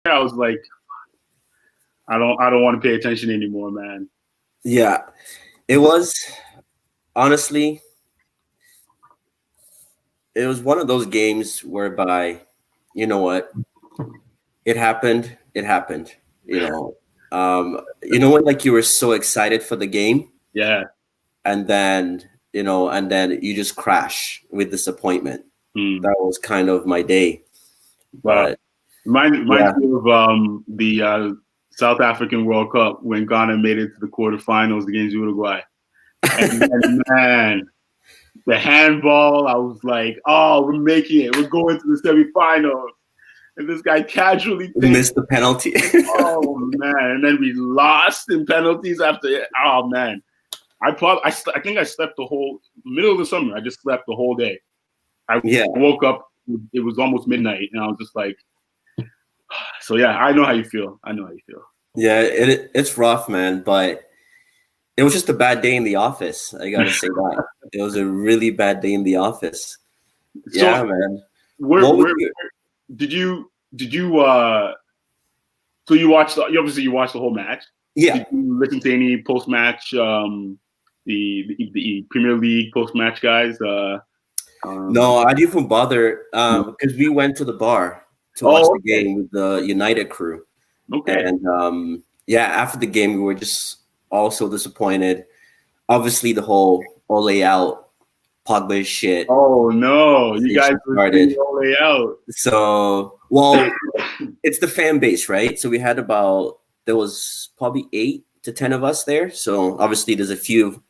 I was like, I don't want to pay attention anymore, man. Yeah, it was honestly, it was one of those games whereby, you know what, it happened, it happened. When like you were so excited for the game, Yeah. and then and then you just crash with disappointment. Hmm. That was kind of my day, Wow. but Reminds yeah, me of the South African World Cup when Ghana made it to the quarterfinals against Uruguay. And then, man, the handball, I was like, oh, we're making it. We're going to the semifinals. And this guy casually takes, missed the penalty. oh, man. And then we lost in penalties after it. Oh, man. I think I slept the whole middle of the summer. I just slept the whole day. I Yeah, woke up, it was almost midnight, and I was just like, so yeah, I know how you feel. I know how you feel. yeah, it's rough, man, but it was just a bad day in the office. I gotta say that it was a really bad day in the office. So Yeah, man. where What would where you? did you so you obviously you watched the whole match. Yeah. Did you listen to any post match the Premier League post match guys? No, I didn't even bother No. because we went to the bar to watch Oh, the game with the United crew, okay. and yeah, after the game we were just also disappointed. Obviously, the whole Ole out Pogba shit Oh no, you guys conversation were started. singing all the way out. So, well, it's the fan base, right? So we had there was probably 8 to 10 of us there. So obviously, there's a few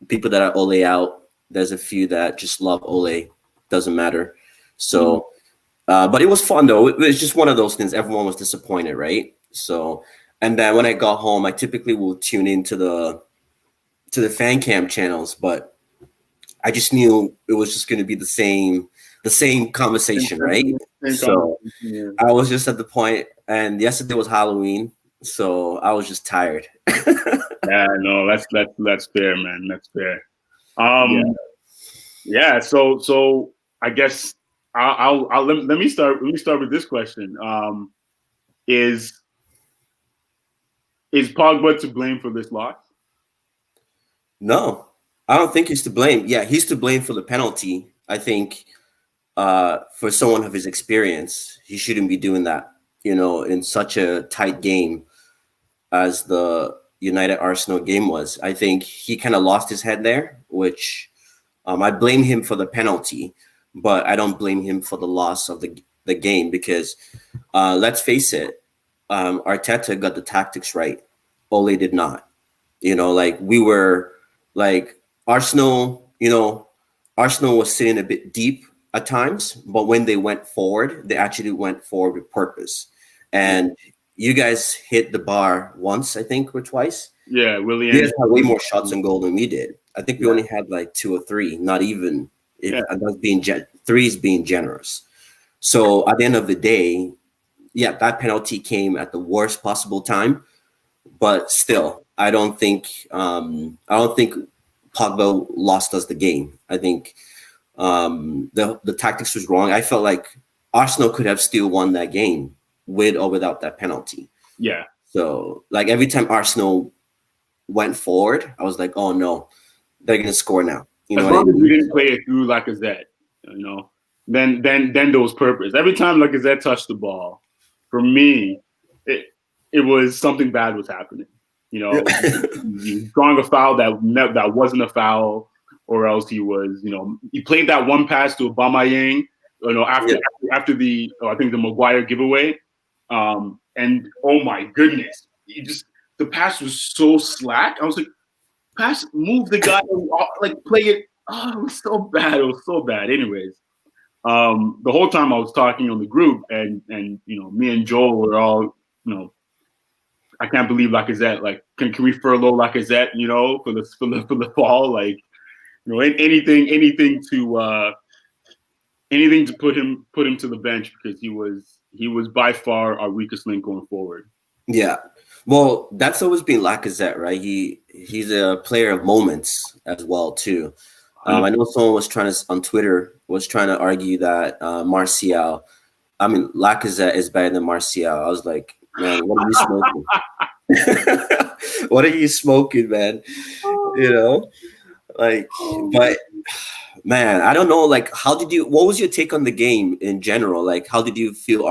people that are Ole out. There's a few that just love Ole. Doesn't matter. Mm. So, but it was fun though. It was just one of those things. Everyone was disappointed, right? So, and then when I got home, I typically will tune into the fan cam channels, but I just knew it was just going to be the same Same conversation, right? sentiment, same So conversation, yeah. I was just at the point, and yesterday was Halloween, so I was just tired. Yeah, no, that's fair, man. That's fair. Yeah. Yeah. So I guess let me start. Let me start with this question. Is is Pogba to blame for this loss? No, I don't think he's to blame. Yeah, he's to blame for the penalty. I think for someone of his experience, he shouldn't be doing that. In such a tight game as the United Arsenal game was. I think he kind of lost his head there, which I blame him for the penalty, but I don't blame him for the loss of the game because let's face it, Arteta got the tactics right. Ole did not. Like we were like Arsenal, Arsenal was sitting a bit deep at times, but when they went forward, they actually went forward with purpose. And you guys hit the bar once, I think, or twice. Yeah, You guys Williams. had way more shots on goal than we did. I think we Yeah, only had like 2 or 3, not even if yeah. and that's being three is being generous. So at the end of the day, yeah, that penalty came at the worst possible time, but still, I don't think Pogba lost us the game. I think the tactics was wrong. I felt like Arsenal could have still won that game with or without that penalty. Yeah. So like every time Arsenal went forward, I was like, oh no, they're gonna score now. You know As what I long as we mean? didn't play it through Lacazette, you know, then there was purpose. Every time Lacazette touched the ball, for me, it it was something bad was happening. You know, he was drawing a foul that wasn't a foul, or else he played that one pass to Aubameyang, Yeah. after the I think the Maguire giveaway, and oh my goodness, the pass was so slack. I was like, move the guy, like play it. Oh, it was so bad. It was so bad. Anyways, the whole time I was talking on the group, and me and Joel were all, I can't believe Lacazette. Like, can we furlough Lacazette? For the fall, like, anything to put him to the bench because he was by far our weakest link going forward. Yeah. Well, that's always been Lacazette, right? He's a player of moments as well too. I know someone was trying to on Twitter was trying to argue that Martial I mean, Lacazette is better than Martial. I was like, man, what are you smoking? What are you smoking, man? You know, like, but man, I don't know. Like, what was your take on the game in general? Like, how did you feel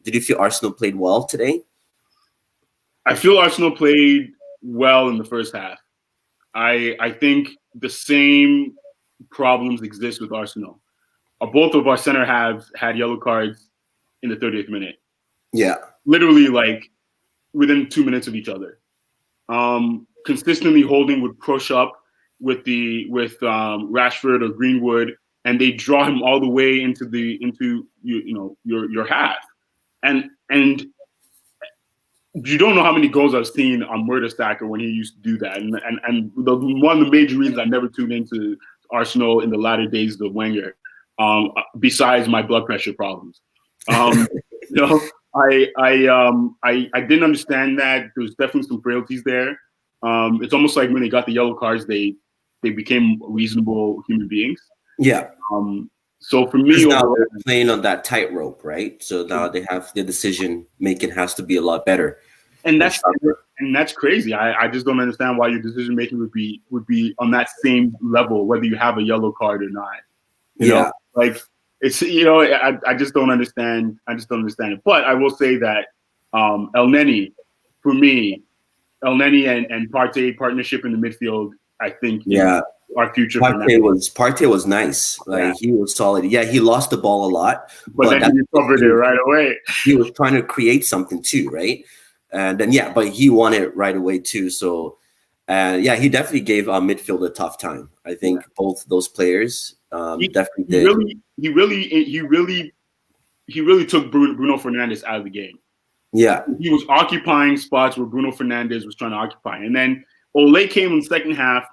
did you feel Arsenal played well today? I feel Arsenal played well in the first half. I think the same problems exist with Arsenal. Both of our center halves had yellow cards in the 30th minute. Yeah. Literally, like, within 2 minutes of each other. Consistently Holding would push up with Rashford or Greenwood, and they draw him all the way into your half. And you don't know how many goals I've seen on Mertesacker when he used to do that. And one of the major reasons I never tuned into Arsenal in the latter days of Wenger, besides my blood pressure problems. You know, I didn't understand that. There was definitely some frailties there. It's almost like when they got the yellow cards, they became reasonable human beings. Yeah. So for me, now they're playing on that tightrope, right? So now they have the decision making has to be a lot better. And that's crazy. I just don't understand why your decision making would be on that same level, whether you have a yellow card or not. You know, like it's I just don't understand. I just don't understand it. But I will say that El Neni, for me, El Neni and Partey partnership in the midfield, I think our future. Partey was nice. Like he was solid. Yeah, he lost the ball a lot, but then he recovered it right away. He was trying to create something too, right? And then but he won it right away too. So, he definitely gave our midfield a tough time. I think both those players definitely did. He really took Bruno Fernandes out of the game. Yeah, he was occupying spots where Bruno Fernandes was trying to occupy, and then Ole came in the second half,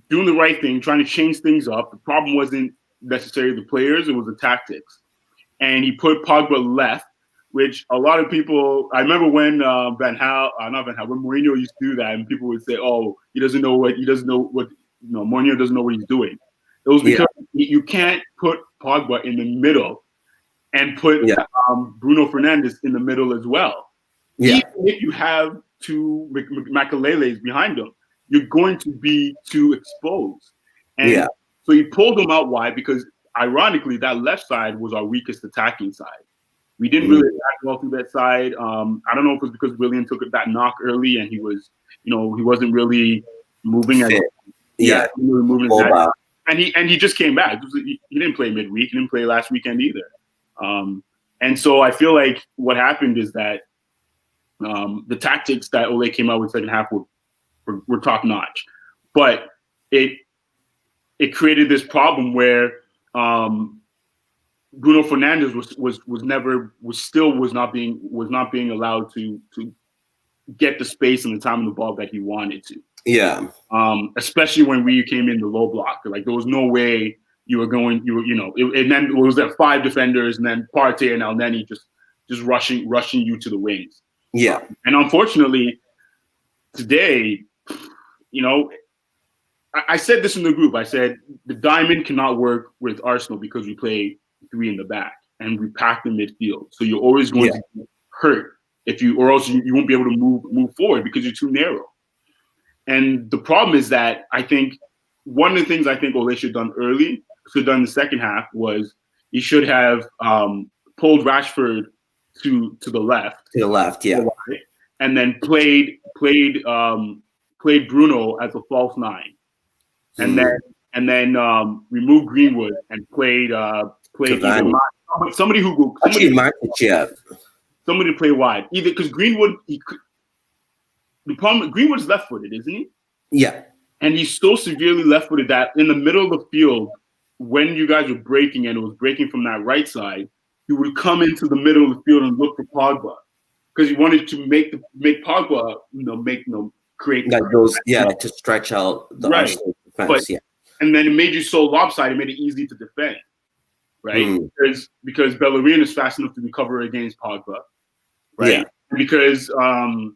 doing the right thing, trying to change things up. The problem wasn't necessarily the players; it was the tactics. And he put Pogba left, which a lot of people. I remember when when Mourinho used to do that, and people would say, "Oh, Mourinho doesn't know what he's doing." It was because you can't put Pogba in the middle and put Bruno Fernandes in the middle as well. Yeah. Even if you have two Makaleles behind them, you're going to be too exposed. And so he pulled them out wide because, ironically, that left side was our weakest attacking side. We didn't really attack well through that side. I don't know if it was because Willian took that knock early and he was, he wasn't really moving as moving as and he just came back. He didn't play midweek. He didn't play last weekend either. And so I feel like what happened is that the tactics that Ole came out with second half were top notch, but it created this problem where Bruno Fernandes was not being allowed to get the space and the time on the ball that he wanted to. Yeah. Especially when we came in the low block, like there was no way you were going. And then it was that 5 defenders, and then Partey and El Neni just rushing you to the wings. Yeah. And unfortunately, today, I said this in the group. I said the diamond cannot work with Arsenal because we play 3 in the back and we pack the midfield. So you're always going to get hurt or else you won't be able to move forward because you're too narrow. And the problem is that I think one of the things I think Ole should have done in the second half was he should have pulled Rashford to the left. To the left, yeah. And then played Bruno as a false 9. And then removed Greenwood and played somebody to play wide. Either because Greenwood the problem, Greenwood's left-footed, isn't he? Yeah. And he's so severely left-footed that in the middle of the field, when you guys were breaking and it was breaking from that right side, he would come into the middle of the field and look for Pogba because he wanted to make Pogba, create to stretch out the Arsenal defense. And then it made you so lopsided, it made it easy to defend, right? Because Bellerin is fast enough to recover against Pogba, right? Because you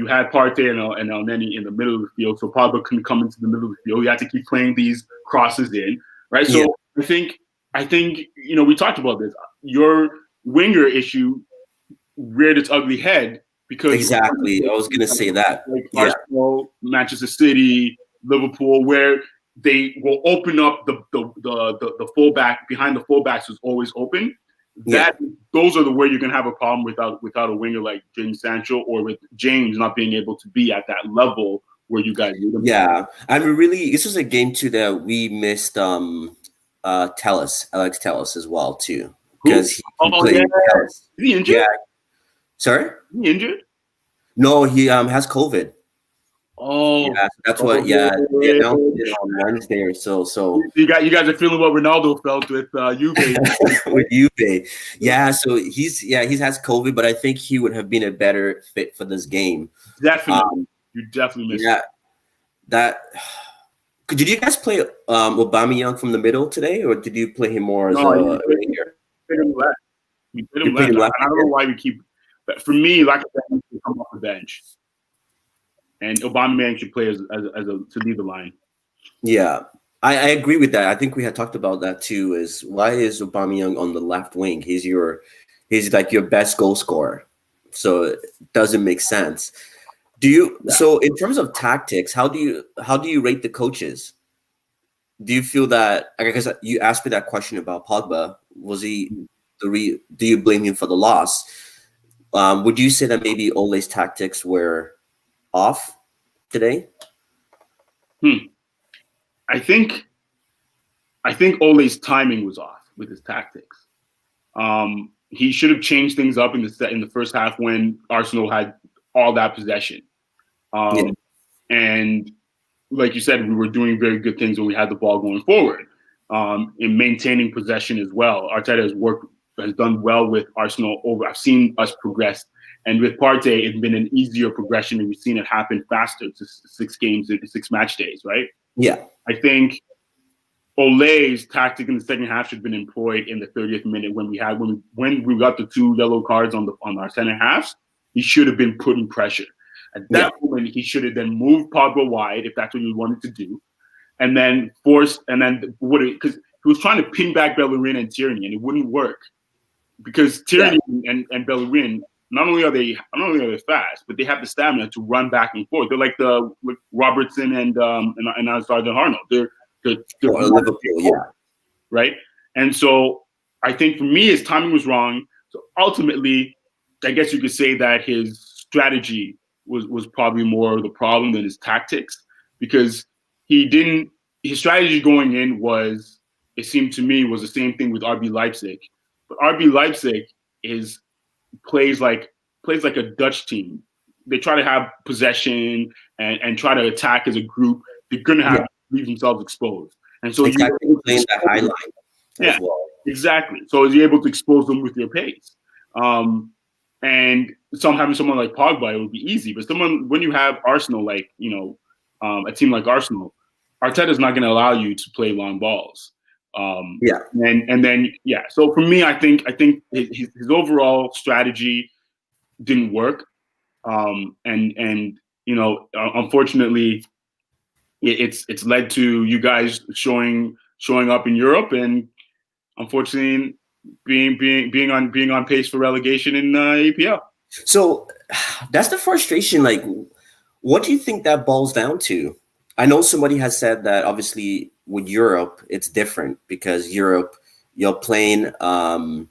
had Partey and El Neni in the middle of the field, so Pogba couldn't come into the middle of the field. You had to keep playing these crosses in, right? So I think we talked about this. your winger issue reared its ugly head because Exactly. I was gonna say that. like Yeah. Arsenal, Manchester City, Liverpool, where they will open up the fullback behind the fullbacks is always open. That those are the where you're gonna have a problem without a winger like James Sancho or with James not being able to be at that level where you guys need him. Yeah. I mean, really, this was a game too that we missed. Alex Telles as well too, because he played. Yeah. Is he injured? Yeah. Sorry. Is he injured? No, he has COVID. Oh, yeah, that's what. Yeah, they announced it on Wednesday or so. So you guys are feeling what Ronaldo felt with Juve. with Juve, yeah. So he has COVID, but I think he would have been a better fit for this game. Definitely, you definitely missed. Yeah, that. Did you guys play Aubameyang from the middle today, or did you play him more as a winger? We played him left. I don't know why we keep. But for me, like I said, he should come off the bench, and Aubameyang should play as a to lead the line. Yeah, I agree with that. I think we had talked about that too. Is why is Aubameyang on the left wing? He's like your best goal scorer, so it doesn't make sense. Do you? Yeah. So in terms of tactics, how do you rate the coaches? Do you feel that? I guess you asked me that question about Pogba. Was he do you blame him for the loss? Would you say that maybe Ole's tactics were off today? I think Ole's timing was off with his tactics. He should have changed things up in the first half when Arsenal had all that possession. And like you said, we were doing very good things when we had the ball going forward, in maintaining possession as well. Arteta has done well with Arsenal over. I've seen us progress, and with Partey, it's been an easier progression, and we've seen it happen faster to 6 match days, right? Yeah, I think Ole's tactic in the second half should have been employed in the 30th minute when we got the 2 yellow cards on our center halves. He should have been putting pressure. At that moment, he should have then moved Pogba wide if that's what he wanted to do, and then because he was trying to pin back Bellerin and Tierney, and it wouldn't work because Tierney and Bellerin not only are they fast, but they have the stamina to run back and forth. They're like Robertson and Sergeant Arnold. They're Liverpool, right. And so I think for me, his timing was wrong. So ultimately, I guess you could say that his strategy was probably more the problem than his tactics, because his strategy going in was, it seemed to me, was the same thing with RB Leipzig. But RB Leipzig plays like a Dutch team. They try to have possession and try to attack as a group. They're going to leave themselves exposed. And so exactly, playing that high line as well. Exactly. So you're able to expose them with your pace. And having someone like Pogba, it would be easy. But when you have Arsenal, like, a team like Arsenal, Arteta's not going to allow you to play long balls. So for me, I think his overall strategy didn't work. Unfortunately, it's led to you guys showing up in Europe, and unfortunately being on pace for relegation in EPL. So that's the frustration. Like, what do you think that boils down to? I know somebody has said that obviously with Europe it's different because Europe you're playing among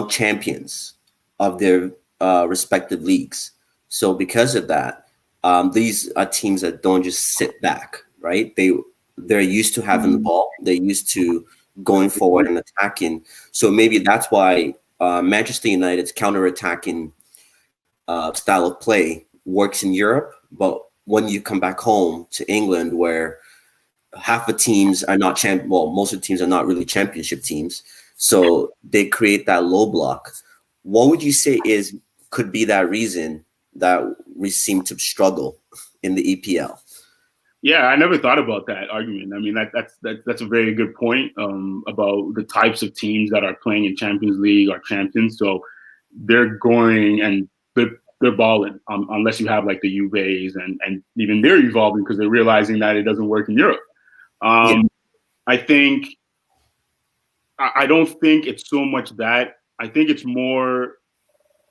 champions of their respective leagues. So because of that, these are teams that don't just sit back, right? They're used to having the ball. They're used to going forward and attacking. So maybe that's why Manchester United's counter-attacking style of play works in Europe, but when you come back home to England, where half the teams are not most of the teams are not really championship teams, so they create that low block. What would you say could be that reason that we seem to struggle in the EPL? Yeah, I never thought about that argument. I mean, that's a very good point about the types of teams that are playing in Champions League are champions. So they're going and they're balling, unless you have like the Juves and even they're evolving because they're realizing that it doesn't work in Europe. I think I don't think it's so much that. I think it's more.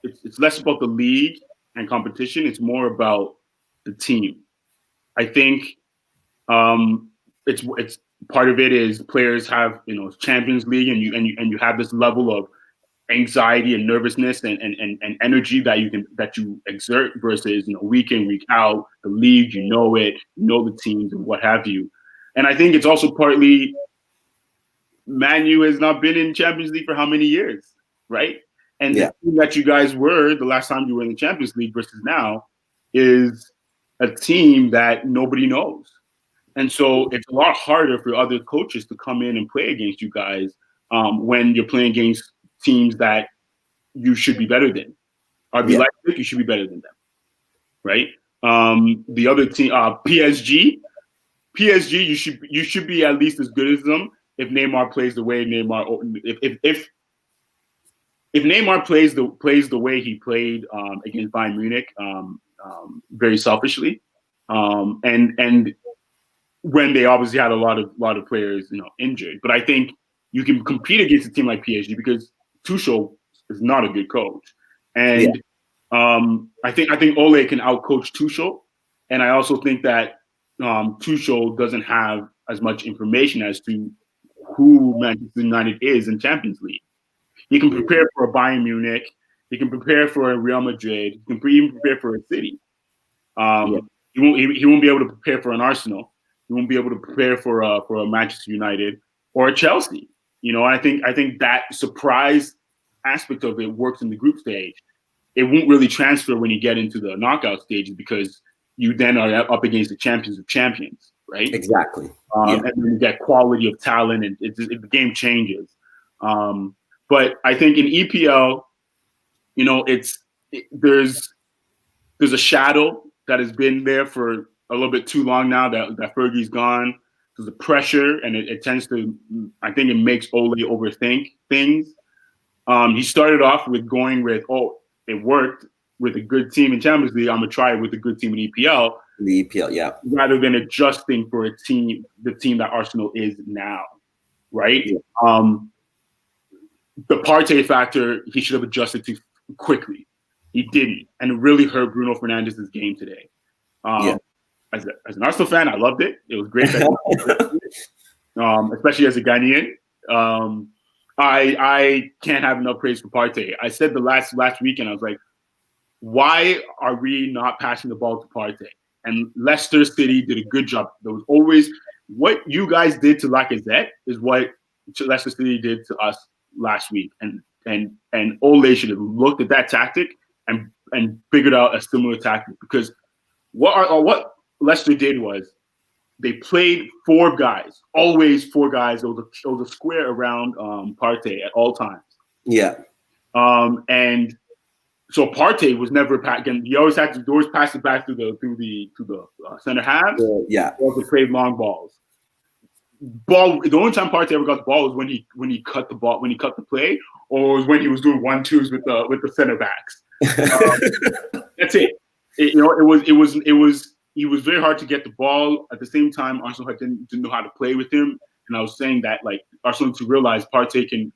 It's less about the league and competition. It's more about the team. I think um, it's part of it is players have Champions League and you have this level of anxiety and nervousness and energy that you exert versus week in week out the league, the teams and what have you. And I think it's also partly Manu has not been in Champions League for how many years, right? And the team that you guys were the last time you were in the Champions League versus now is a team that nobody knows. And so it's a lot harder for other coaches to come in and play against you guys when you're playing against teams that you should be better than. RB Leipzig, you should be better than them, right? The other team, PSG, you should be at least as good as them if Neymar plays the way if Neymar plays the way he played against Bayern Munich, very selfishly, and when they obviously had a lot of players injured. But I think you can compete against a team like PSG because Tuchel is not a good coach, and I think Ole can outcoach Tuchel, and I also think that Tuchel doesn't have as much information as to who Manchester United is in Champions League. He can prepare for a Bayern Munich. He can prepare for a Real Madrid. He can even prepare for a City. He won't be able to prepare for an Arsenal. He won't be able to prepare for a Manchester United or a Chelsea. I think that surprise aspect of it works in the group stage. It won't really transfer when you get into the knockout stages because you then are up against the champions of champions, right? Exactly. And then you get quality of talent, and the game changes. But I think in EPL, there's a shadow that has been there for a little bit too long now that Fergie's gone. There's a pressure, and it tends to, I think it makes Ole overthink things. He started off with going with, it worked with a good team in Champions League. I'm going to try it with a good team in EPL. The EPL, yeah. Rather than adjusting for the team that Arsenal is now, right? Yeah. The Partey factor, he should have adjusted to quickly. He didn't, and it really hurt Bruno Fernandes's game today. As an Arsenal fan, I loved it. It was great, especially as a Ghanaian. I can't have enough praise for Partey. I said the last weekend, I was like, why are we not passing the ball to Partey? And Leicester City did a good job. There was always what you guys did to Lacazette is what Leicester City did to us last week. And Ole should have looked at that tactic and figured out a similar tactic, because what Leicester did was they played four guys, always four guys. There was a square around Partey at all times. Yeah. And so Partey was never packed. And he always had to pass it back to the center halves. Yeah. Or to play long balls. The only time Partey ever got the ball was when he cut the ball, when he cut the play, or was when he was doing 1-2s with the center backs. That's it. He was very hard to get the ball. At the same time, Arsenal didn't know how to play with him. And I was saying that Arsenal needs to realize Partey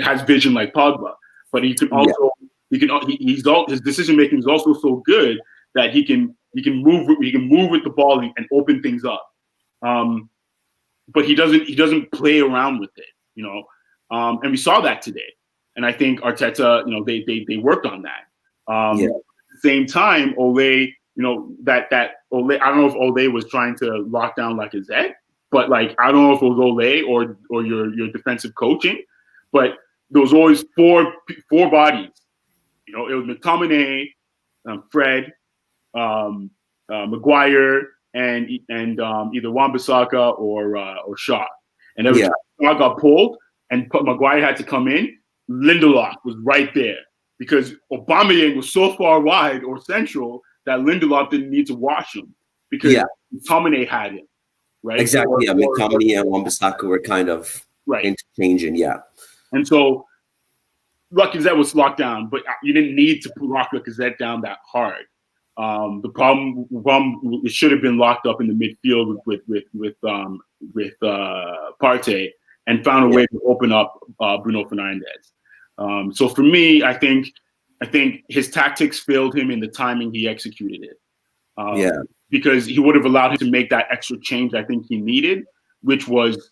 has vision like Pogba, but he can also his decision making is also so good that he can move with the ball and open things up. But he doesn't play around with it, and we saw that today. And I think Arteta, they worked on that. At the same time, Ole, that Ole, I don't know if Ole was trying to lock down Lacazette, but I don't know if it was Ole or your defensive coaching, but there was always four bodies. It was McTominay, Fred, Maguire, and either Wan-Bissaka or Shaw. And every time Shaw got pulled and Maguire had to come in, Lindelof was right there because Aubameyang was so far wide or central that Lindelof didn't need to watch him because McTominay had him, right? Exactly. McTominay and Wan-Bissaka were kind of interchanging, And so Lacazette was locked down, but you didn't need to lock Lacazette down that hard. The problem it should have been locked up in the midfield with Partey, and found a way to open up Bruno Fernandes. So for me, I think his tactics failed him in the timing he executed it. Because he would have allowed him to make that extra change I think he needed, which was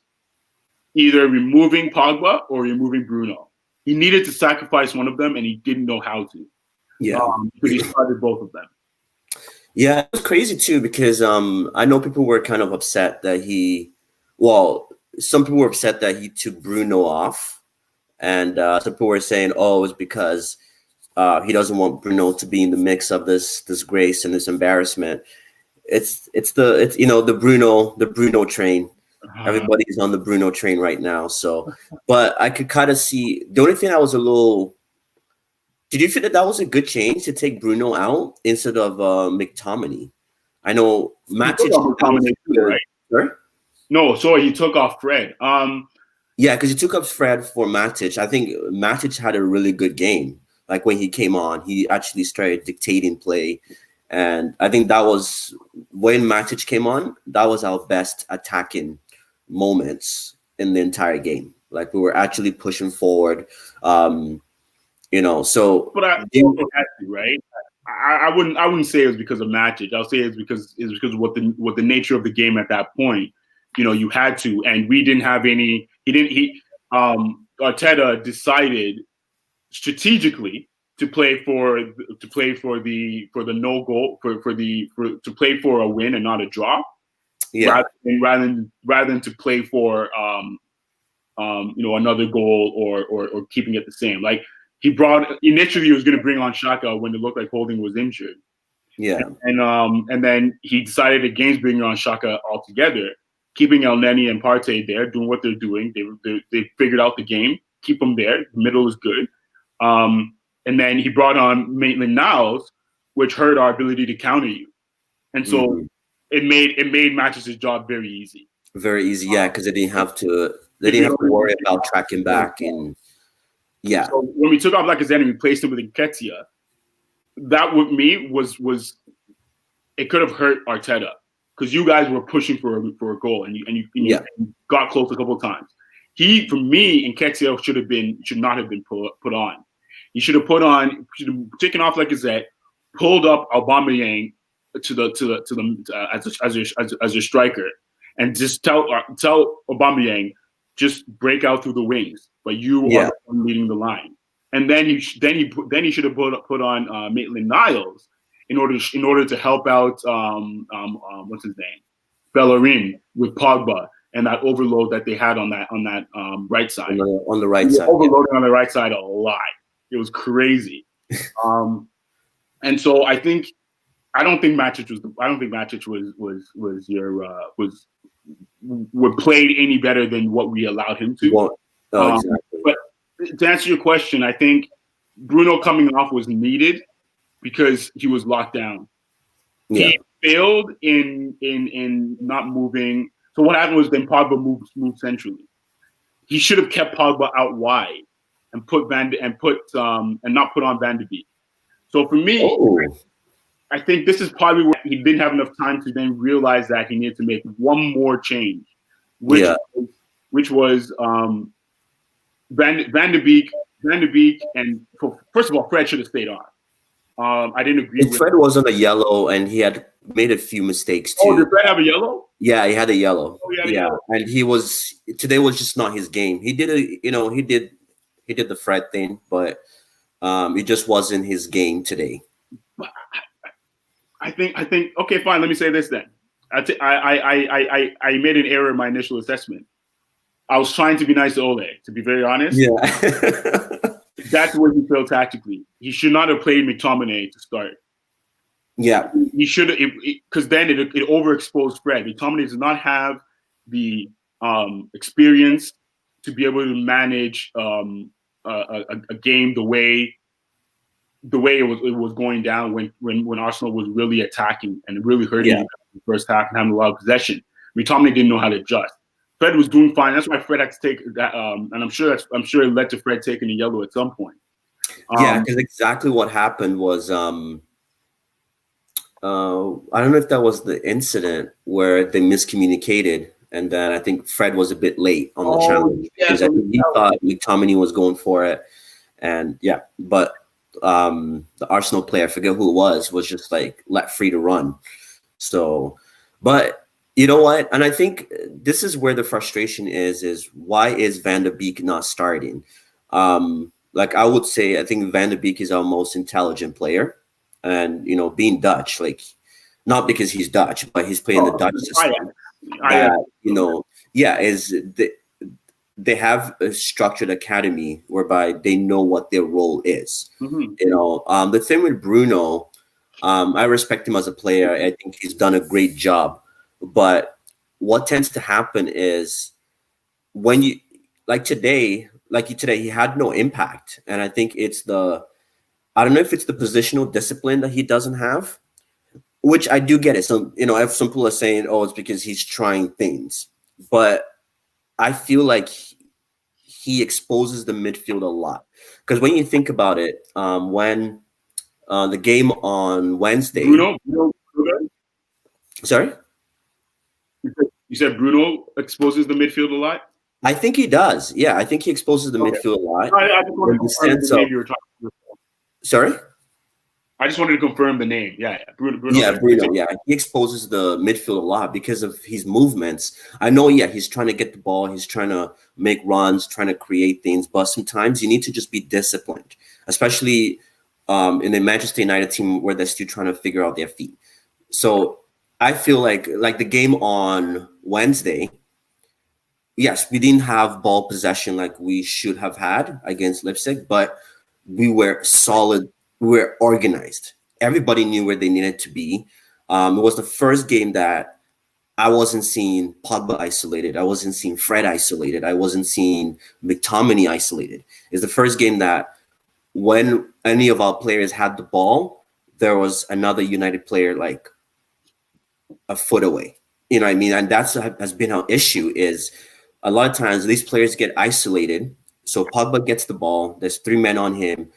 either removing Pogba or removing Bruno. He needed to sacrifice one of them, and he didn't know how to. Because he started both of them. Yeah, it was crazy too because I know people were kind of upset that some people were upset that he took Bruno off, and some people were saying, "Oh, it was because he doesn't want Bruno to be in the mix of this disgrace and this embarrassment." It's the Bruno train. Everybody's on the Bruno train right now. So, but I could kind of see the only thing I was a little. Did you feel that was a good change to take Bruno out instead of McTominay? I know Matic. Right? Sure? No, sorry, he took off Fred. Yeah, because he took up Fred for Matic. I think Matic had a really good game. Like when he came on, he actually started dictating play. And I think that was when Matic came on, that was our best attacking moments in the entire game. Like we were actually pushing forward. So but I also had to, right? I wouldn't say it was because of Matic. I'll say it's because of what the nature of the game at that point. You had to, and we didn't have any. Arteta decided strategically to play for the no goal to play for a win and not a draw. Yeah. Rather than to play for another goal or keeping it the same. Like initially he was going to bring on Xhaka when it looked like Holding was injured. Yeah. And then he decided against bringing on Xhaka altogether, keeping El Neni and Partey there, doing what they're doing. They figured out the game, keep them there. The middle is good. And then he brought on Maitland-Niles, which hurt our ability to counter you. And so it made Matches' job very easy. Very easy, yeah, because they didn't have to worry about tracking back and yeah. So when we took off Lacazette and replaced him with Nketiah, that with me was it could have hurt Arteta because you guys were pushing for a goal and you got close a couple of times. For me, Nketiah should not have been put on. He should have taken off Lacazette, pulled up Aubameyang as your striker, and just tell Aubameyang just break out through the wings, but you are the one leading the line. And then he should have put on Maitland-Niles in order to help out what's his name, Bellerin with Pogba and that overload that they had on that right side. On the right side, overloading on the right side a lot. It was crazy. And so I don't think Matic was played any better than what we allowed him to. Exactly. But to answer your question, I think Bruno coming off was needed because he was locked down. Yeah. He failed in not moving. So what happened was then Pogba moved centrally. He should have kept Pogba out wide and not put on Van de Beek. So for me, I think this is probably where he didn't have enough time to then realize that he needed to make one more change, which was Van de Beek, and first of all, Fred should have stayed on. I didn't agree with Fred was on a yellow, and he had made a few mistakes too. Oh, did Fred have a yellow? Yeah, he had a yellow. Oh, yeah. And today was just not his game. He did the Fred thing, but it just wasn't his game today. I think okay, fine. Let me say this then. I made an error in my initial assessment. I was trying to be nice to Ole, to be very honest. Yeah. That's where he failed tactically. He should not have played McTominay to start. Yeah. He should have, because then it overexposed Fred. McTominay does not have the experience to be able to manage a game the way it was going down when Arsenal was really attacking and really hurting in the first half and having a lot of possession. McTominay didn't know how to adjust. Fred was doing fine. That's why Fred had to take that, and I'm sure it led to Fred taking the yellow at some point. Because exactly what happened was I don't know if that was the incident where they miscommunicated and then I think Fred was a bit late on the Oh challenge yeah, because I think he thought McTominay was going for it, and yeah, but the Arsenal player, I forget who it was just like let free to run. So, but you know what? And I think this is where the frustration is why is Van de Beek not starting? Like I would say, I think Van de Beek is our most intelligent player, and you know, being Dutch, like not because he's Dutch, but he's playing the Dutch system. I That you know, yeah, is they have a structured academy whereby they know what their role is. mm-hmm. You know, the thing with Bruno, I respect him as a player. I think he's done a great job. But what tends to happen is when you today, he had no impact. And I think I don't know if it's the positional discipline that he doesn't have, which I do get it. So, you know, if some people are saying, oh, it's because he's trying things. But I feel like he exposes the midfield a lot. Because when you think about it, when the game on Wednesday, Bruno. sorry, You said Bruno exposes the midfield a lot. I think he does. Yeah, I think he exposes the Okay. midfield a lot I just wanted in to the confirm sense the of. name you were talking about. Sorry. I just wanted to confirm the name. Yeah. Bruno. Yeah, Okay. Bruno. Yeah, he exposes the midfield a lot because of his movements. I know. Yeah, he's trying to get the ball. He's trying to make runs, trying to create things. But sometimes you need to just be disciplined, especially in the Manchester United team where they're still trying to figure out their feet. So I feel like the game on Wednesday. Yes, we didn't have ball possession like we should have had against Leipzig, but we were solid. We were organized. Everybody knew where they needed to be. It was the first game that I wasn't seeing Pogba isolated. I wasn't seeing Fred isolated. I wasn't seeing McTominay isolated. It's the first game that when any of our players had the ball, there was another United player like a foot away. You know what I mean? And that's has been our issue is a lot of times these players get isolated. So Pogba gets the ball. There's three men on him.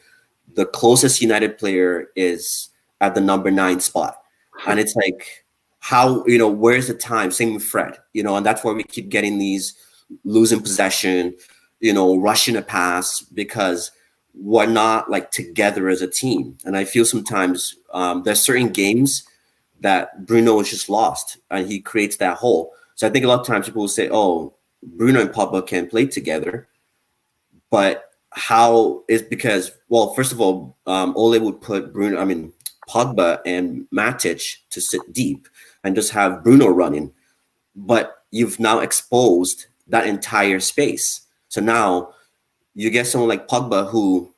The closest United player is at the number 9 spot. And it's like, how, you know, where's the time? Same with Fred, you know, and that's why we keep getting these losing possession, you know, rushing a pass because we're not like together as a team. And I feel sometimes there's certain games that Bruno is just lost and he creates that hole. So I think a lot of times people will say, oh, Bruno and Pogba can play together. But how is because, well, first of all, Ole would put Pogba and Matic to sit deep and just have Bruno running. But you've now exposed that entire space. So now you get someone like Pogba who,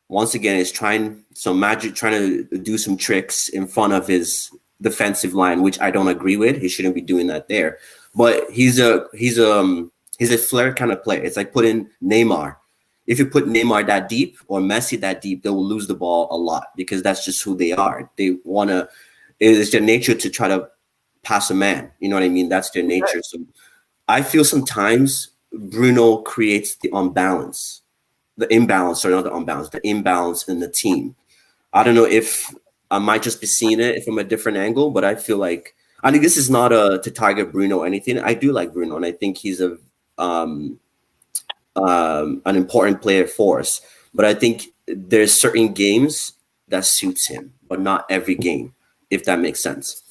once again, is trying to do some tricks in front of his defensive line, which I don't agree with. He shouldn't be doing that there. But he's a flair kind of player. It's like putting Neymar. If you put Neymar that deep or Messi that deep, they will lose the ball a lot because that's just who they are. They want to. It's their nature to try to pass a man. You know what I mean? That's their nature. So I feel sometimes Bruno creates the imbalance in the team. I don't know if I might just be seeing it from a different angle, but I feel like I think this is not to target Bruno or anything. I do like Bruno, and I think he's an important player for us. But I think there's certain games that suits him, but not every game, if that makes sense.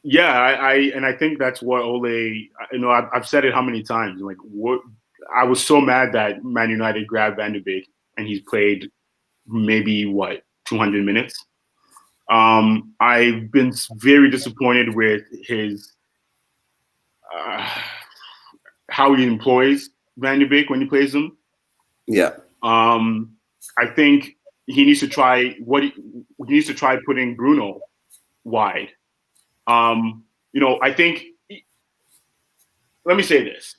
Yeah, I think that's what Ole. You know, I've said it how many times. Like, what I was so mad that Man United grabbed Van de Beek and he's played maybe 200 minutes. I've been very disappointed with his how he employs Van de Beek when he plays him. Yeah. I think he needs to try putting Bruno wide. You know, I think. Let me say this: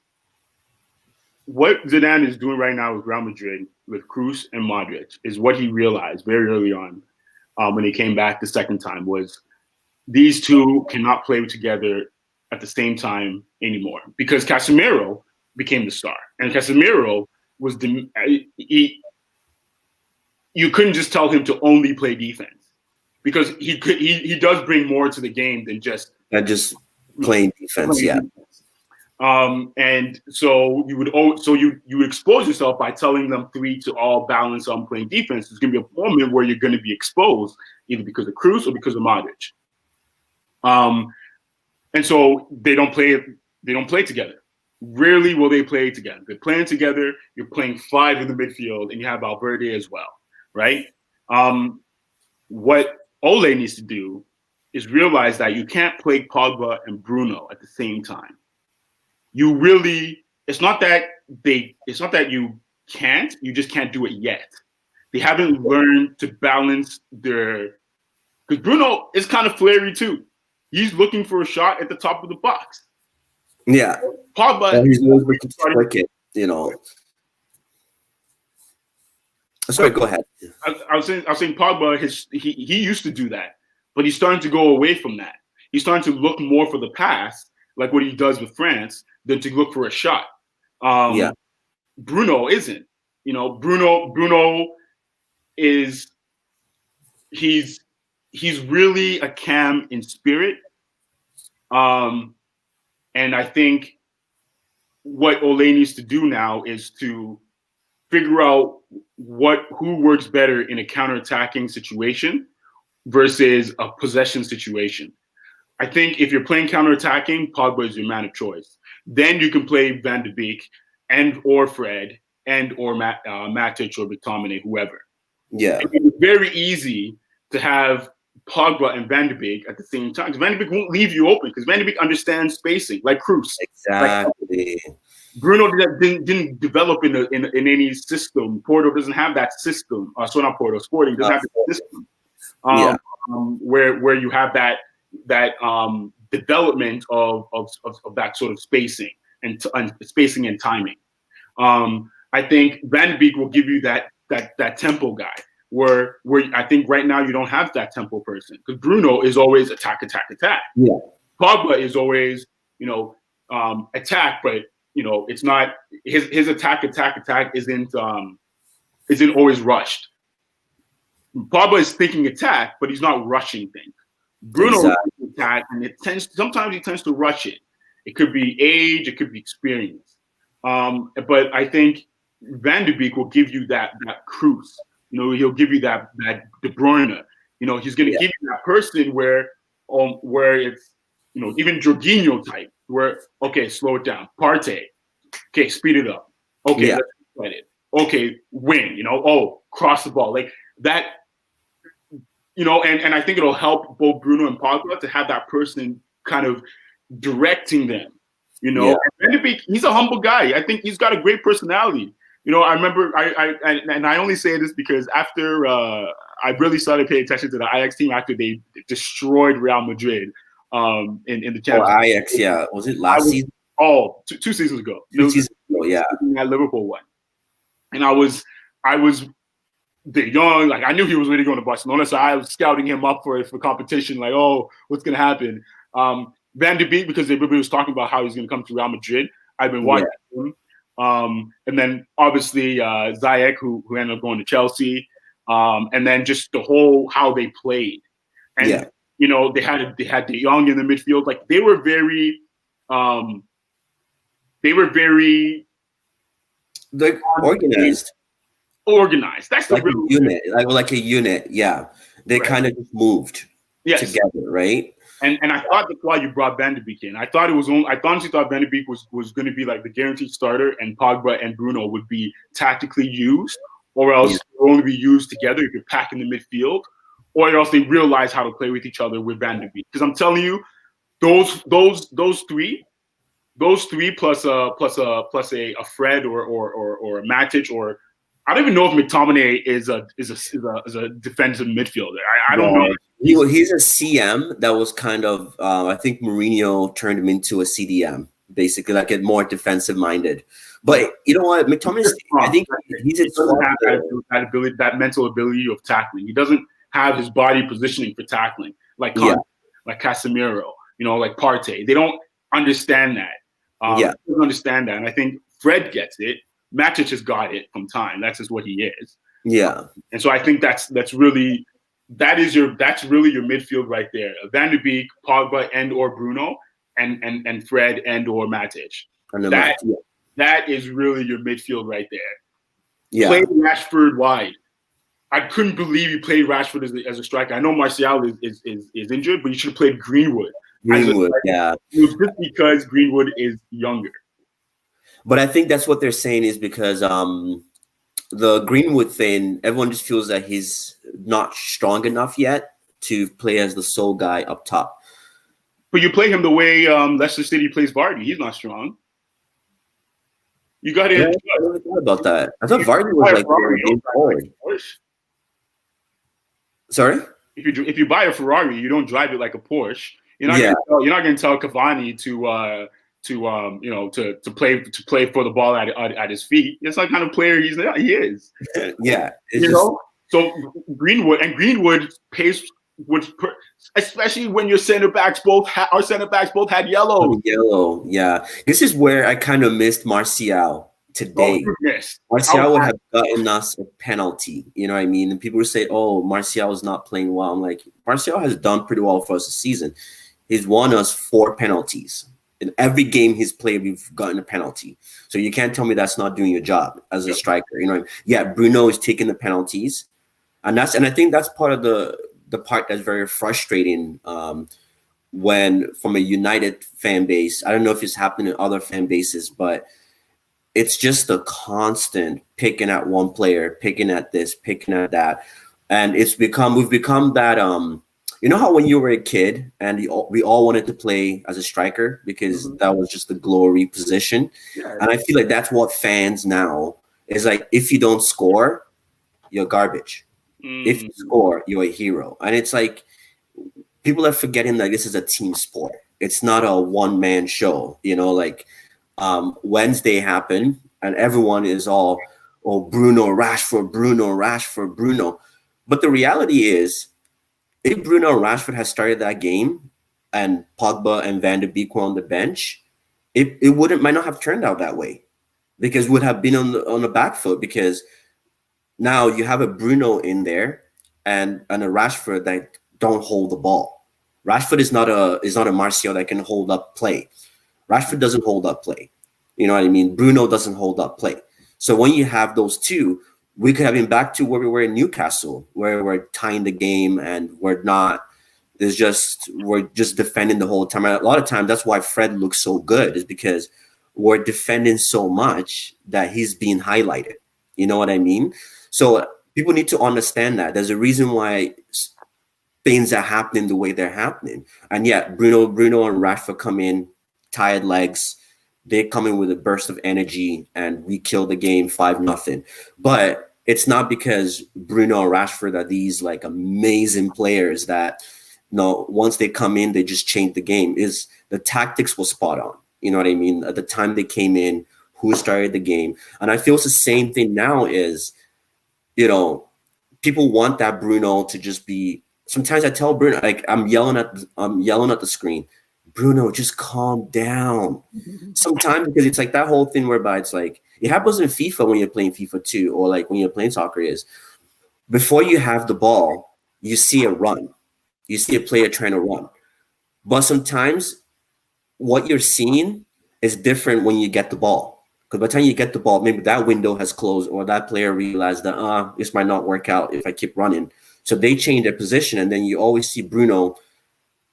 what Zidane is doing right now with Real Madrid, with Kroos and Modric, is what he realized very early on when he came back the second time. Was these two cannot play together at the same time anymore because Casemiro became the star, and Casemiro was you couldn't just tell him to only play defense because he does bring more to the game than just Playing defense. Yeah. And so you would expose yourself by telling them three to all balance on playing defense. There's going to be a moment where you're going to be exposed either because of Cruz or because of Modric. And so they don't play together. Rarely will they play together. They're playing together. You're playing five in the midfield, and you have Valverde as well, right? What Ole needs to do is realize that you can't play Pogba and Bruno at the same time. It's not that you can't, you just can't do it yet. They haven't learned to balance because Bruno is kind of flary too. He's looking for a shot at the top of the box. Yeah. Pogba, he's looking to strike it, you know. Sorry, go ahead. I was saying Pogba, he used to do that, but he's starting to go away from that. He's starting to look more for the pass, like what he does with France, than to look for a shot. Bruno isn't. You know, Bruno is he's really a Cam in spirit. And I think what Ole needs to do now is to figure out who works better in a counterattacking situation versus a possession situation. I think if you're playing counterattacking, Pogba is your man of choice. Then you can play Van de Beek and or Fred and or Matic or McTominay, whoever. Yeah. It's very easy to have Pogba and Van de Beek at the same time. Van de Beek won't leave you open because Van de Beek understands spacing, like Cruz. Exactly. Like, Bruno didn't develop in any system. Porto doesn't have that system. So not Porto, Sporting doesn't have that system. Where you have that development of that sort of spacing and spacing and timing. I think Van de Beek will give you that tempo guy. Where I think right now you don't have that tempo person because Bruno is always attack. Yeah. Pogba is always attack, but it's not his attack isn't always rushed. Pogba is thinking attack, but he's not rushing things. Bruno attack, and sometimes he tends to rush it. It could be age, it could be experience. But I think Van de Beek will give you that Cruz. He'll give you that De Bruyne. He's going to give you that person where it's even Jorginho type. Where slow it down. Partey, speed it up. Let's let it. Win. Cross the ball like that. And I think it'll help both Bruno and Pogba to have that person kind of directing them. And Van de Beek, he's a humble guy. I think he's got a great personality. I remember I only say this because after I really started paying attention to the Ajax team after they destroyed Real Madrid in the Champions League. Ajax, yeah. Was it last season? Oh, two seasons ago. 2 seasons ago, yeah. That Liverpool one. And I was young, like I knew he was ready to go to Barcelona, so I was scouting him up for competition, like, what's gonna happen? Van de Beek, because everybody was talking about how he's gonna come to Real Madrid. I've been watching him. And then obviously Ziyech, who ended up going to Chelsea, and then just the whole how they played, and they had De Jong in the midfield. Like they were very organized. Organized. That's like a unit, like a unit. Yeah, they kind of just moved together, right? And I thought that's why you brought Van de Beek in. I honestly thought Van de Beek was going to be like the guaranteed starter, and Pogba and Bruno would be tactically used, or else they'll only be used together if you're packing the midfield, or else they realize how to play with each other with Van de Beek. Because I'm telling you, those three plus a Fred or a Matic, or I don't even know if McTominay is a defensive midfielder. I don't know. He's a CM that was kind of I think Mourinho turned him into a CDM, basically like a more defensive minded. But you know what, McTominay, I think he doesn't have that ability, that mental ability of tackling. He doesn't have his body positioning for tackling like like Casemiro, like Partey. They don't understand that. They don't understand that, and I think Fred gets it. Matic has got it from time. That's just what he is. Yeah. And so I think that's really your midfield right there. Van de Beek, Pogba, and or Bruno. and Fred and or Matic. And then That that is really your midfield right there. yeah. Play Rashford wide. I couldn't believe you played Rashford as a striker. I know Martial is injured, but you should have played Greenwood. Greenwood, yeah. It was just because Greenwood is younger. But I think that's what they're saying is because the Greenwood thing, everyone just feels that he's not strong enough yet to play as the sole guy up top. But you play him the way Leicester City plays Vardy. He's not strong. You got to. Yeah, I never thought about that. I thought Vardy was like forward. Sorry? If you buy a Ferrari, you don't drive it like a Porsche. You're not going to tell Cavani to play for the ball at his feet. It's like kind of player he is. Yeah, So Greenwood pays, especially when your our center backs both had yellow. Yellow, yeah. This is where I kind of missed Martial today. Martial would have gotten us a penalty. You know what I mean? And people would say, "Oh, Martial is not playing well." I'm like, Martial has done pretty well for us this season. He's won us 4 penalties. In every game he's played, we've gotten a penalty. So you can't tell me that's not doing your job as a striker. You know, yeah, Bruno is taking the penalties, and I think that's part of the part that's very frustrating. When from a United fan base, I don't know if it's happening in other fan bases, but it's just a constant picking at one player, picking at this, picking at that, and we've become that. You know how when you were a kid and we all wanted to play as a striker because that was just the glory position, and I feel like that's what fans now is like. If you don't score, you're garbage. If you score, you're a hero, and it's like people are forgetting that this is a team sport. It's not a one-man show. You know, like. Wednesday happened and everyone is all, oh, Bruno, Rashford. But the reality is, if Bruno and Rashford had started that game and Pogba and Van de Beek were on the bench, it might not have turned out that way because would have been on the back foot because now you have a Bruno in there and a Rashford that don't hold the ball. Rashford is not a Martial that can hold up play. Rashford doesn't hold up play. You know what I mean? Bruno doesn't hold up play. So when you have those two, we could have been back to where we were in Newcastle, where we're tying the game and we're just defending the whole time. And a lot of times that's why Fred looks so good is because we're defending so much that he's being highlighted. You know what I mean? So people need to understand that there's a reason why things are happening the way they're happening. And yet Bruno and Rashford come in, tired legs, they come in with a burst of energy and we kill the game 5-0. But it's not because Bruno and Rashford are these like amazing players that once they come in, they just change the game. Is the tactics was spot on. You know what I mean? At the time they came in, who started the game. And I feel it's the same thing now is, people want that Bruno to just be, sometimes I tell Bruno, like I'm yelling at the screen, Bruno, just calm down. Sometimes because it's like that whole thing whereby it's like it happens in FIFA when you're playing FIFA 2 or like when you're playing soccer is before you have the ball, you see a run. You see a player trying to run. But sometimes what you're seeing is different when you get the ball. Because by the time you get the ball, maybe that window has closed or that player realized that this might not work out if I keep running. So they change their position and then you always see Bruno.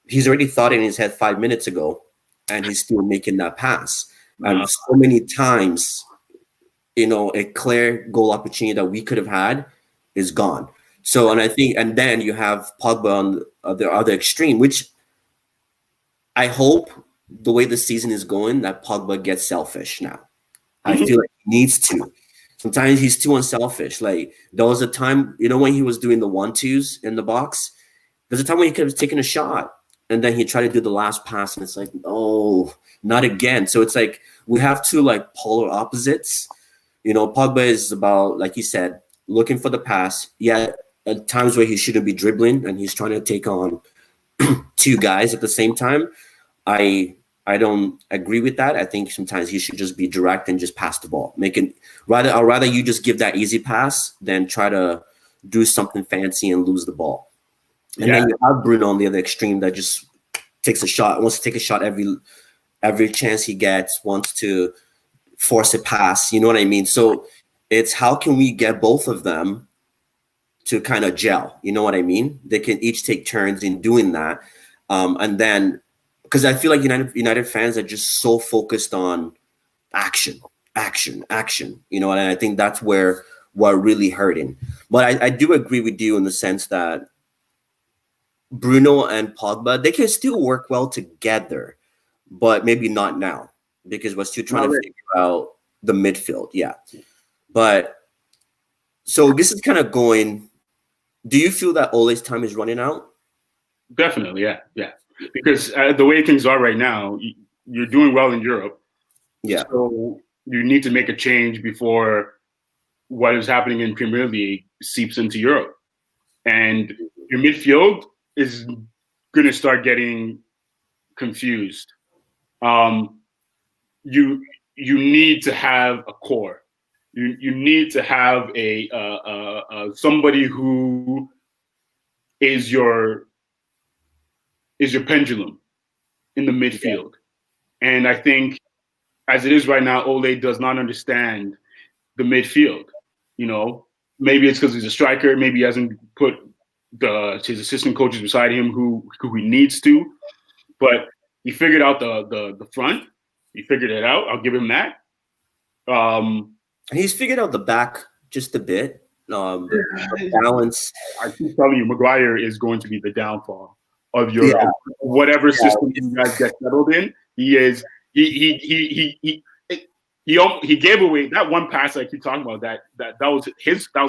He's already thought in his head 5 minutes ago, and he's still making that pass. And so many times, a clear goal opportunity that we could have had is gone. So, and then you have Pogba on the other extreme, which I hope the way the season is going, that Pogba gets selfish now. I feel like he needs to. Sometimes he's too unselfish. Like there was a time, when he was doing the 1-2s in the box, there's a time when he could have taken a shot. And then he tried to do the last pass, and it's like, oh, not again. So it's like we have two like polar opposites. Pogba is about, like you said, looking for the pass. Yeah, at times where he shouldn't be dribbling, and he's trying to take on 2 guys at the same time. I don't agree with that. I think sometimes he should just be direct and just pass the ball. I'd rather you just give that easy pass than try to do something fancy and lose the ball. And then you have Bruno on the other extreme that just takes a shot, wants to take a shot every chance he gets, wants to force a pass. You know what I mean? So it's how can we get both of them to kind of gel? You know what I mean? They can each take turns in doing that, and then because I feel like United fans are just so focused on action, action, action. You know, and I think that's where we're really hurting. But I do agree with you in the sense that Bruno and Pogba, they can still work well together, but maybe not now because we're still trying to figure out the midfield. Yeah. But so this is kind of going. Do you feel that Ole's time is running out? Definitely, yeah. Because the way things are right now, you're doing well in Europe. Yeah. So you need to make a change before what is happening in Premier League seeps into Europe. And your midfield is going to start getting confused. You need to have a core. You need to have a somebody who is your pendulum in the midfield. Yeah. And I think as it is right now, Ole does not understand the midfield. You know, maybe it's because he's a striker. Maybe he hasn't put his assistant coaches beside him who he needs to. But he figured out the front. He figured it out. I'll give him that. He's figured out the back just a bit. The balance. I keep telling you, Maguire is going to be the downfall of your whatever system you guys get settled in. He is. He gave away that one pass I keep talking about. That was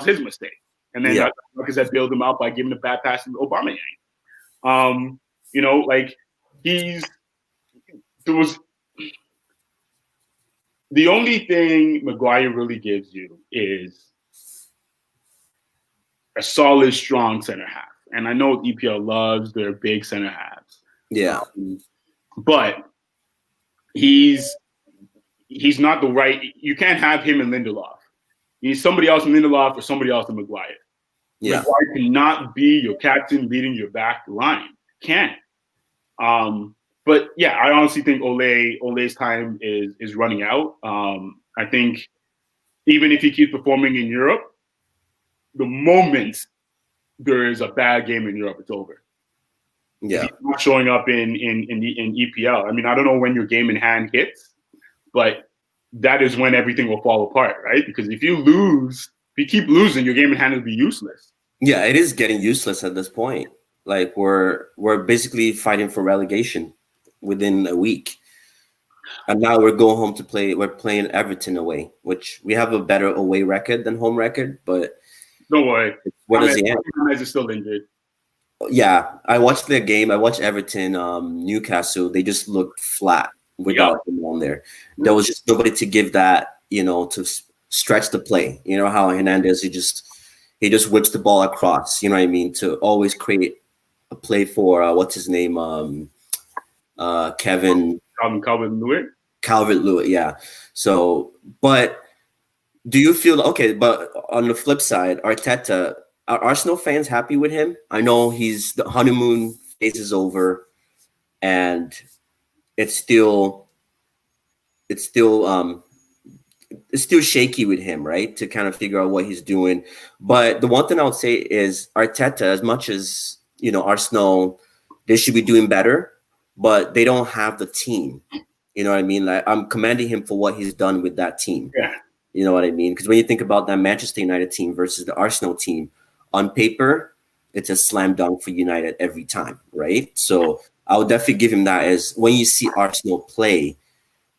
his mistake. And then Marcus had bailed him out by giving a bad pass to Aubameyang. You know, like there was the only thing Maguire really gives you is a solid, strong center half. And I know EPL loves their big center halves. Yeah. But he's not the right. You can't have him and Lindelof. You need somebody else in Lindelof or somebody else in Maguire. Yeah. Maguire cannot be your captain leading your back line. Can't. But yeah, I honestly think Ole's time is running out. I think even if he keeps performing in Europe, the moment there is a bad game in Europe, it's over. Yeah, he's not showing up in EPL. I mean, I don't know when your game in hand hits, but that is when everything will fall apart, right? Because if you keep losing, your game in hand will be useless. Yeah, it is getting useless at this point. Like we're basically fighting for relegation within a week. And now we're going home to play. We're playing Everton away, which we have a better away record than home record. But don't worry, what does he end? Is still injured. Yeah, I watched their game. I watched Everton, Newcastle. They just looked flat without him on there. There was just nobody to give that, to stretch the play. You know how Hernandez he just whips the ball across. You know what I mean? To always create a play for what's his name, Calvert-Lewin, yeah. So, but do you feel okay? But on the flip side, Arteta, are Arsenal fans happy with him? I know the honeymoon phase is over, and it's still shaky with him, right? To kind of figure out what he's doing. But the one thing I would say is Arteta, as much as Arsenal, they should be doing better, but they don't have the team. You know what I mean? Like I'm commending him for what he's done with that team. Yeah. You know what I mean? Because when you think about that Manchester United team versus the Arsenal team, on paper, it's a slam dunk for United every time, right? So I would definitely give him that as when you see Arsenal play,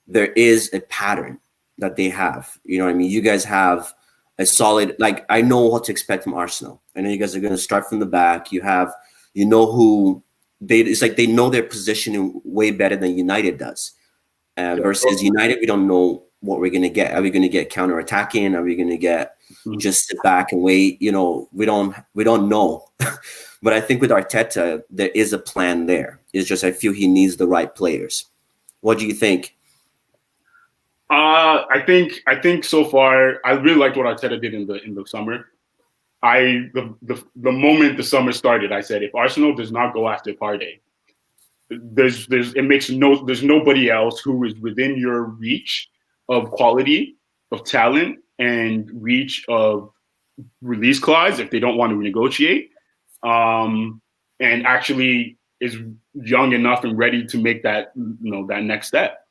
there is a pattern that they have. You know what I mean? You guys have a solid, like I know what to expect from Arsenal. I know you guys are going to start from the back. It's like they know their positioning way better than United does. Versus United, we don't know what we're going to get. Are we going to get counter-attacking? Are we going to get just sit back and wait? We don't know. But I think with Arteta, there is a plan there. It's just I feel he needs the right players. What do you think? I think so far I really liked what Arteta did in the summer. The moment the summer started, I said if Arsenal does not go after Partey, there's nobody else who is within your reach of quality, of talent, and reach of release clause if they don't want to negotiate, and actually is young enough and ready to make that that next step.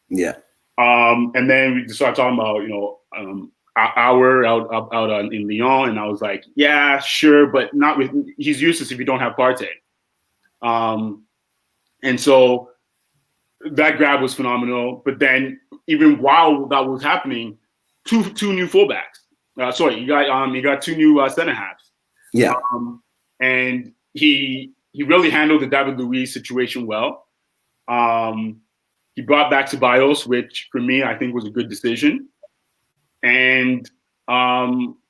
Yeah. And then we started talking about Hour out in Lyon, and I was like, yeah, sure, but not with. He's useless if you don't have Partey. And so that grab was phenomenal. But then even while that was happening, two new fullbacks. You got two new center halves. Yeah. And he really handled the David Luiz situation well. He brought back Ceballos, which for me I think was a good decision. And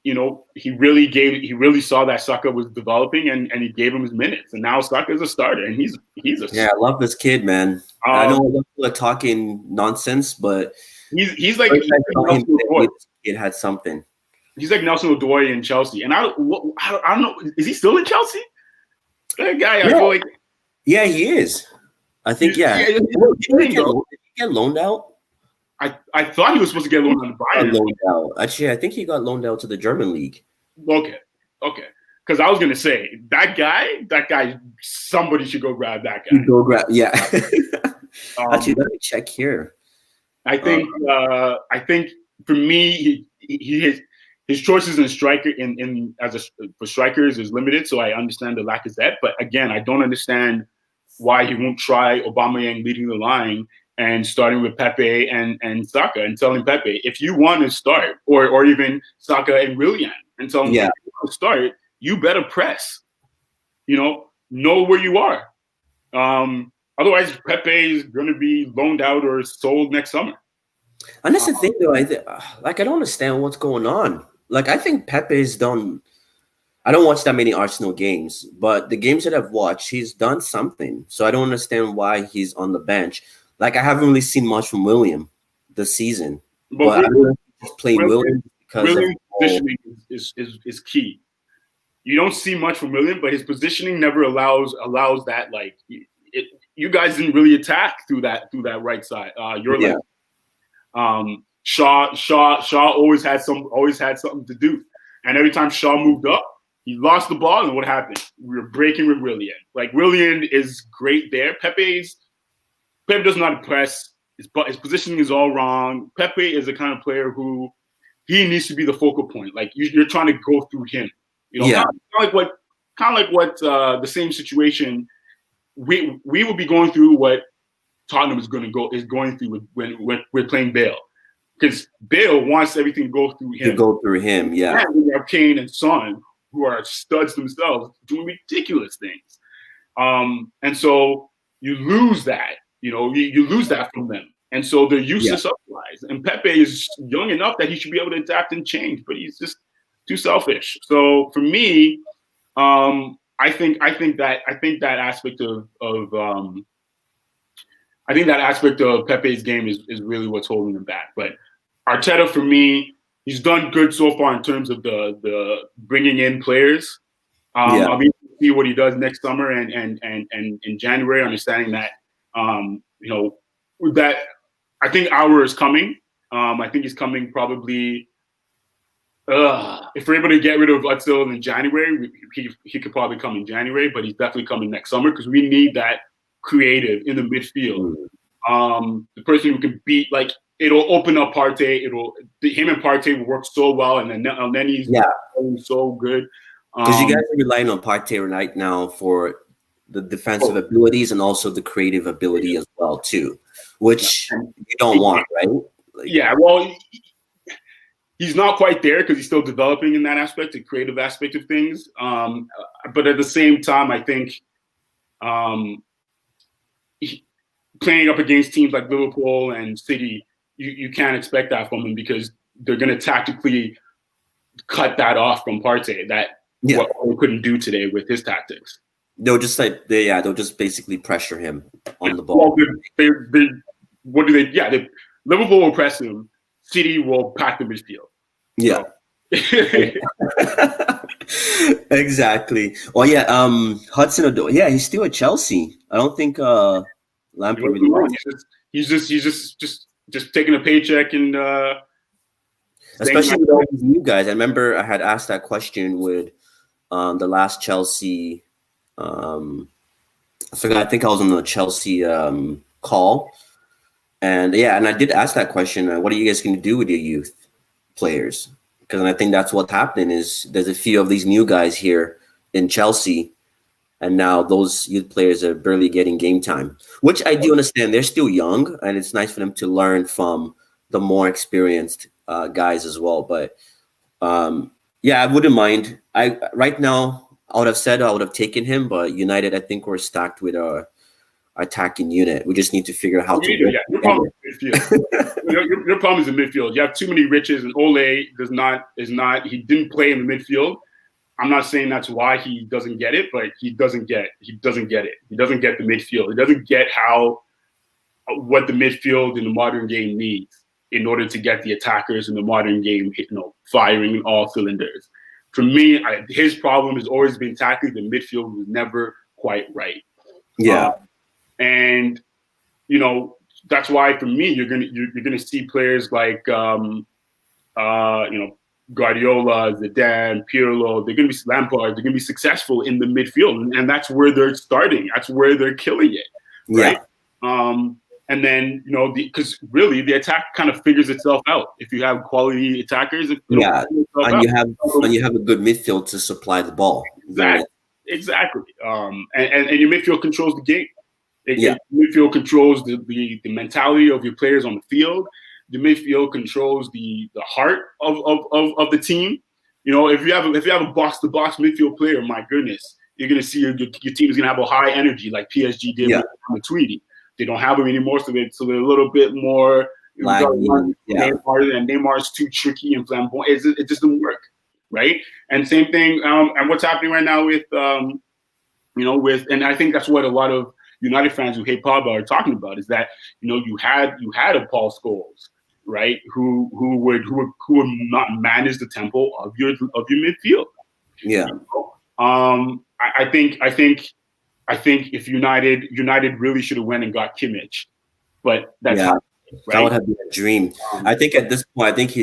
he really saw that Saka was developing, and he gave him his minutes. And now Saka is a starter, and he's I love this kid, man. I know a lot of people are talking nonsense, but he's like Nelson Odoi. It had something. He's like Nelson Odoi in Chelsea, and I don't know. Is he still in Chelsea? That guy, I feel like. Yeah, he is. I think. Did he get loaned out? I thought he was supposed to get loaned out. Actually, I think he got loaned out to the German league. Okay. Because I was gonna say that guy, somebody should go grab that guy. Yeah. Actually, let me check here. I think for me, his choices in striker for strikers is limited. So I understand the Lacazette, but again, I don't understand why he won't try Aubameyang leading the line and starting with Pepe and Saka, and telling Pepe, if you want to start, or even Saka and Willian, and tell him, if you want to start, you better press. Know where you are. Otherwise, Pepe is going to be loaned out or sold next summer. And that's the thing, though. I don't understand what's going on. Like, I think Pepe's done. I don't watch that many Arsenal games, but the games that I've watched, he's done something. So I don't understand why he's on the bench. Like, I haven't really seen much from William this season. But I don't know if he's playing William because William's positioning is key. You don't see much from William, but his positioning never allows that. Like, you guys didn't really attack through that right side. Shaw always had something to do, and every time Shaw moved up, he lost the ball, and what happened? We were breaking with Willian. Like, Willian is great there. Pepe does not press. His positioning is all wrong. Pepe is the kind of player who he needs to be the focal point. Like, you're trying to go through him. Kind of like what the same situation we will be going through what Tottenham is going through when we're playing Bale, because Bale wants everything to go through him. Yeah. And we have Kane and Son, who are studs themselves, doing ridiculous things. And so you lose that. You lose that from them. And so they're useless otherwise. And Pepe is young enough that he should be able to adapt and change, but he's just too selfish. So for me, I think that aspect of Pepe's game is really what's holding him back. But Arteta, for me, he's done good so far in terms of the bringing in players. I'll be able to see what he does next summer and in January, understanding that that I think Hour is coming. I think he's coming probably. If we're able to get rid of Özil in January, he could probably come in January, but he's definitely coming next summer because we need that creative in the midfield. The person who can beat, like, it'll open up Partey. Him and Partey will work so well, and then he's so good. Because you guys are relying on Partey right now for the defensive abilities and also the creative ability as well too, which you don't want, right? Well, he's not quite there because he's still developing in that aspect, the creative aspect of things. But at the same time, I think playing up against teams like Liverpool and City, you can't expect that from him because they're going to tactically cut that off from Partey. What we couldn't do today with his tactics. They'll just they'll just basically pressure him on the ball. Well, Liverpool will press him. City will pack the midfield. Yeah. Exactly. Well, yeah. Hudson Odoi. Yeah, he's still at Chelsea. I don't think Lampard really wants, He's just taking a paycheck and staying especially at with all home. these new guys. I remember I had asked that question with the last Chelsea. Um, I forgot. I think I was on the Chelsea call, and yeah, and I did ask that question. What are you guys going to do with your youth players? Because I think that's what's happening. Is there's a few of these new guys here in Chelsea, and now those youth players are barely getting game time, which I do understand. They're still young, and it's nice for them to learn from the more experienced guys as well. But yeah, I wouldn't mind. I right now I would have said I would have taken him, but United, I think we're stacked with our attacking unit. We just need to figure out how Oh, to you need to, work yeah. Your problem is midfield. Your problem is in midfield. You have too many riches, and Ole is not. He didn't play in the midfield. I'm not saying that's why he doesn't get it, but he doesn't get it. He doesn't get the midfield. He doesn't get what the midfield in the modern game needs in order to get the attackers in the modern game, firing in all cylinders. For me, his problem has always been tackling. The midfield was never quite right. Yeah, And that's why for me, you're gonna see players like Guardiola, Zidane, Pirlo. They're gonna be Lampard. They're gonna be successful in the midfield, and that's where they're starting. That's where they're killing it, right? yeah. And then because really the attack kind of figures itself out if you have quality attackers. Yeah, and Out. you have a good midfield to supply the ball. Exactly. And your midfield controls the game. Yeah. Midfield controls the mentality of your players on the field. The midfield controls the heart of the team. If you have a box to box midfield player, my goodness, you're gonna see your team is gonna have a high energy like PSG did with Tweedy. They don't have them anymore, so they're a little bit more. Neymar, and Neymar's too tricky and flamboyant. It just doesn't work, right? And same thing. And what's happening right now with and I think that's what a lot of United fans who hate Pogba are talking about is that you had a Paul Scholes, right, who would not manage the tempo of your midfield. Yeah. I think if United really should have went and got Kimmich, but that's right? That would have been a dream. I think at this point, I think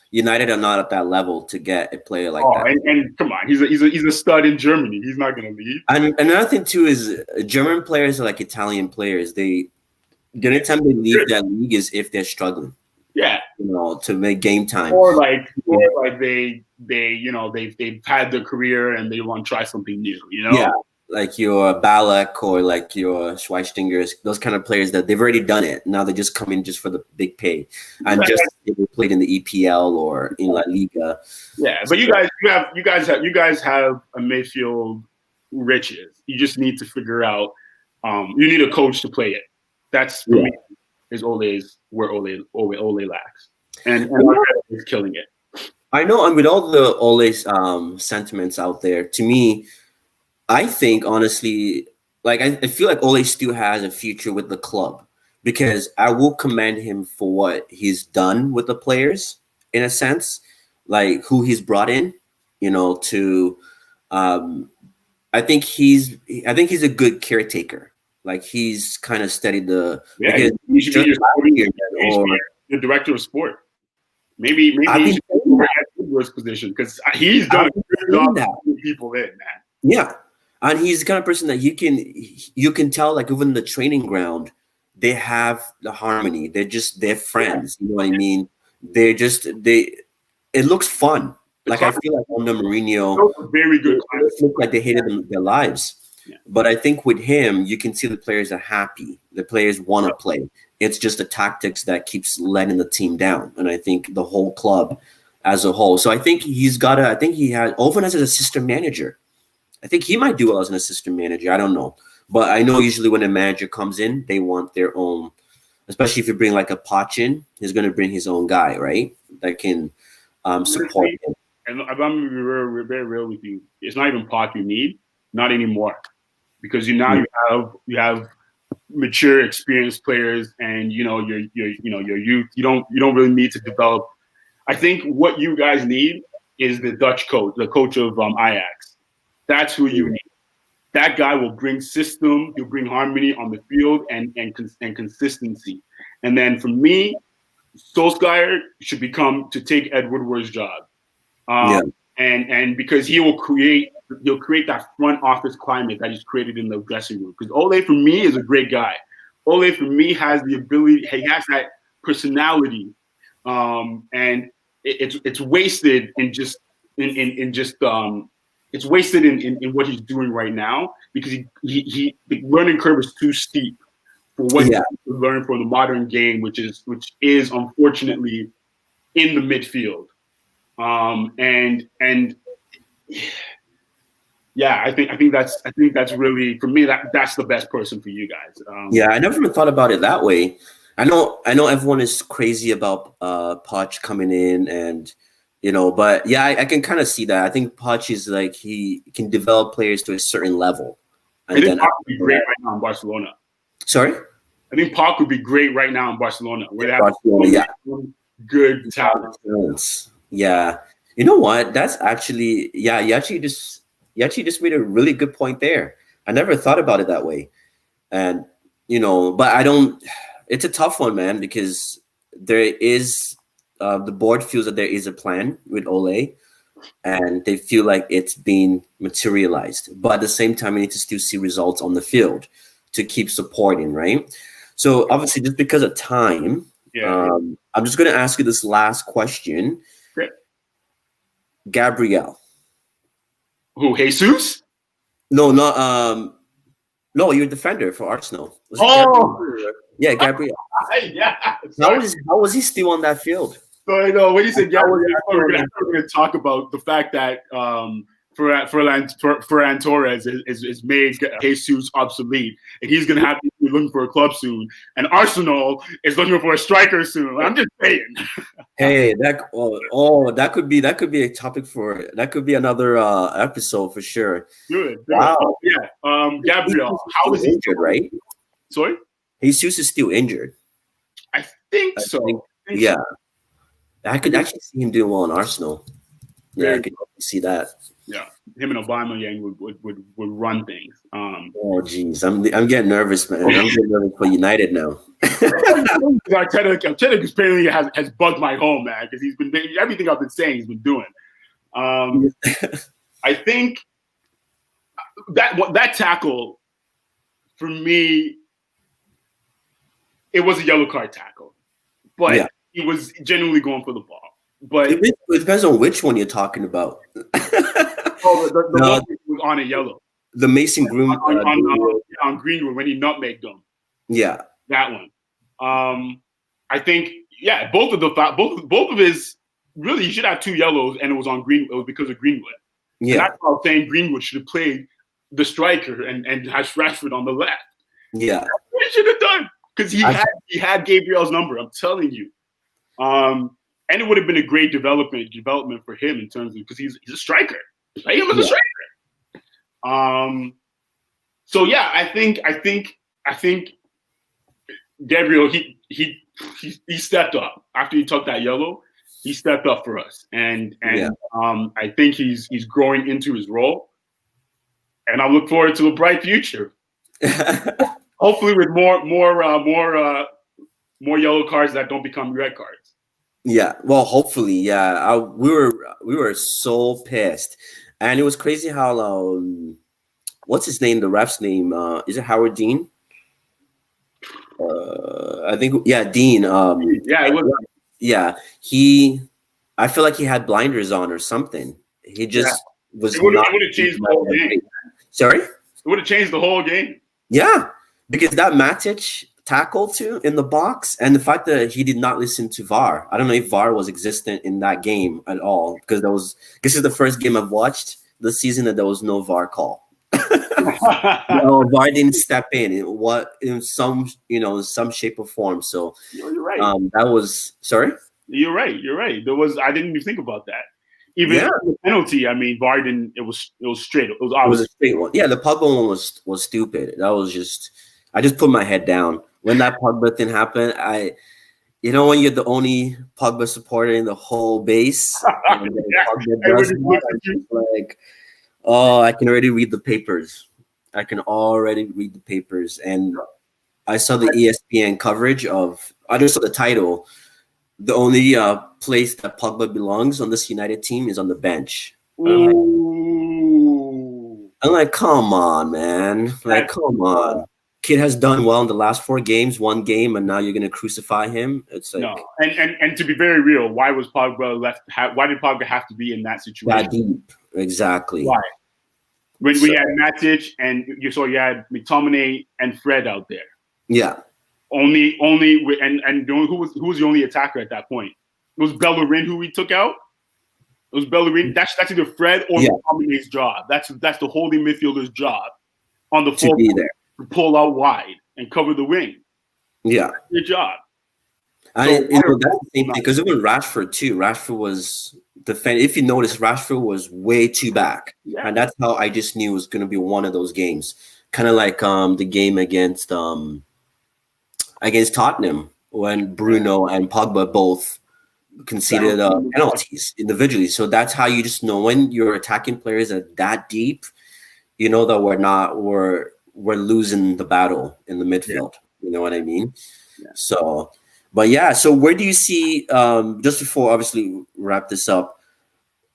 United are not at that level to get a player like that. And come on, he's a stud in Germany. He's not going to leave. And another thing too is German players are like Italian players. The only time they leave that league is if they're struggling. Yeah, to make game time, or like they've had their career and they want to try something new. Yeah, like your Ballack or like your Schweistingers, those kind of players that they've already done it. Now they just come in just for the big pay and just played in the EPL or in La Liga. Yeah, but you guys have a midfield riches. You just need to figure out. You need a coach to play it. That's for me. Is where Ole lacks, and is killing it. I know, and with all the Ole's sentiments out there, to me, I think honestly, like I feel like Ole still has a future with the club because I will commend him for what he's done with the players in a sense, like who he's brought in, to. I think he's a good caretaker. Like he's kind of studied the. Yeah, he should be your director of sport. Maybe he should be at Woodward's position because he's done a good job putting people in, man. Yeah, and he's the kind of person that you can tell, like even the training ground, they have the harmony. They're friends. You know what I mean? It looks fun. Like I feel like under Mourinho, very good. It looked like they hated their lives. Yeah. But I think with him, you can see the players are happy. The players want to play. It's just the tactics that keeps letting the team down. And I think the whole club as a whole. So I think Oven as an assistant manager. I think he might do well as an assistant manager. I don't know. But I know usually when a manager comes in, they want their own, especially if you bring like a Poch in, he's going to bring his own guy, right? That can support him. And I'm going to be very real with you. It's not even Poch you need. Not anymore. Because you have mature, experienced players, and your youth. You don't really need to develop. I think what you guys need is the Dutch coach, the coach of Ajax. That's who you need. That guy will bring system, he'll bring harmony on the field and consistency. And then for me, Solskjaer should become to take Ed Woodward's job. And because he'll create that front office climate that he's created in the dressing room. Because Ole for me is a great guy. Ole for me has the ability, he has that personality, and it's wasted in just it's wasted in what he's doing right now because the learning curve is too steep for what you learn from the modern game, which is unfortunately in the midfield. And yeah, I think that's really, for me, that's the best person for you guys. I never even thought about it that way. I know everyone is crazy about Poch coming in, and but yeah, I can kind of see that. I think Poch is like, he can develop players to a certain level. And I think Poch would be great right now in Barcelona. Sorry? I think Poch would be great right now in Barcelona, where they have good talent. Yeah. You know what? That's actually, you actually just made a really good point there. I never thought about it that way. And, but it's a tough one, man, because there is, the board feels that there is a plan with Ole, and they feel like it's being materialized. But at the same time, we need to still see results on the field to keep supporting, right? So obviously, just because of time, I'm just going to ask you this last question. Okay. Gabriel. Who, Jesus? No, not no, you're a defender for Arsenal. Gabriel? Yeah, Gabriel. Yeah. How was he still on that field? So I know when you said Gabriel, we're going to talk about the fact that Ferran Torres is made Jesus obsolete, and he's going to have to be looking for a club soon. And Arsenal is looking for a striker soon. I'm just saying. Hey, that could be a topic that could be another episode for sure. Good. Wow. Yeah. Gabriel, how is he injured? Right? Sorry. Jesus is still injured. I think so. Yeah. I could actually see him doing well in Arsenal. Yeah, I could see that. Yeah, him and Aubameyang would run things. Oh, geez, I'm getting nervous, man. I'm getting nervous for United now. Arteta apparently has bugged my home, man, because he's been everything I've been saying he's been doing. I think that tackle, for me, it was a yellow card tackle, but he was genuinely going for the ball. But it depends on which one you're talking about. the one was on a yellow. The Mason Greenwood on Greenwood when he nutmegged him. Yeah, that one. I think both of his, really, he should have 2 yellows, and it was on Greenwood. It was because of Greenwood. Yeah, and that's why I was saying Greenwood should have played the striker and has Rashford on the left. Yeah, that's what he should have done, because he had Gabriel's number. I'm telling you. And it would have been a great development for him in terms of, because he's a striker. Play him as a striker. So yeah, I think Gabriel, he stepped up after he took that yellow. He stepped up for us, and I think he's growing into his role, and I look forward to a bright future. Hopefully, with more yellow cards that don't become red cards. Yeah, well, hopefully, yeah. We were so pissed, and it was crazy how what's his name? The ref's name is it Howard Dean? I think Dean. It was. Yeah, I feel like he had blinders on or something. He just was. It would have changed the whole game. Sorry, it would have changed the whole game. Yeah, because that Matic tackle too in the box, and the fact that he did not listen to VAR. I don't know if VAR was existent in that game at all, because this is the first game I've watched this season that there was no VAR call. VAR didn't step in some shape or form. So you're right. That was sorry. You're right. I didn't even think about that. Even the penalty, I mean, VAR didn't. It was straight. It was a straight one. Yeah, the Pogba one was stupid. That was just. I just put my head down when that Pogba thing happened. You know when you're the only Pogba supporter in the whole base, and then Yeah, Pogba does everybody that, looks at I'm you. just like, oh, I can already read the papers. I can already read the papers, and I saw the ESPN coverage of. I just saw the title. The only place that Pogba belongs on this United team is on the bench. Ooh, I'm like, come on, man. Like, that's come on. Kid has done well in the last 4 games, 1 game, and now you're gonna crucify him. It's no. like And to be very real, why was Pogba left? Why did Pogba have to be in that situation? that deep. Exactly. Why? When we So had Matic and you had McTominay and Fred out there. yeah. And who was the only attacker at that point? It was Bellerin who we took out. It was Bellerin. That's either Fred or Yeah. McTominay's job. That's the holding midfielder's job on the To full be there. to pull out wide and cover the wing. Yeah. That's your job. I So you know that's the same thing because even Rashford too. Rashford was defend. If you notice, Rashford was way too back, yeah, and that's how I just knew it was going to be one of those games, kind of like the game against Tottenham when Bruno and Pogba both conceded penalties individually. So that's how you just know when your attacking players are that deep, you know that we're losing the battle in the midfield. You know what I mean? Yeah. So, but yeah. So where do you see? Just before obviously wrap this up,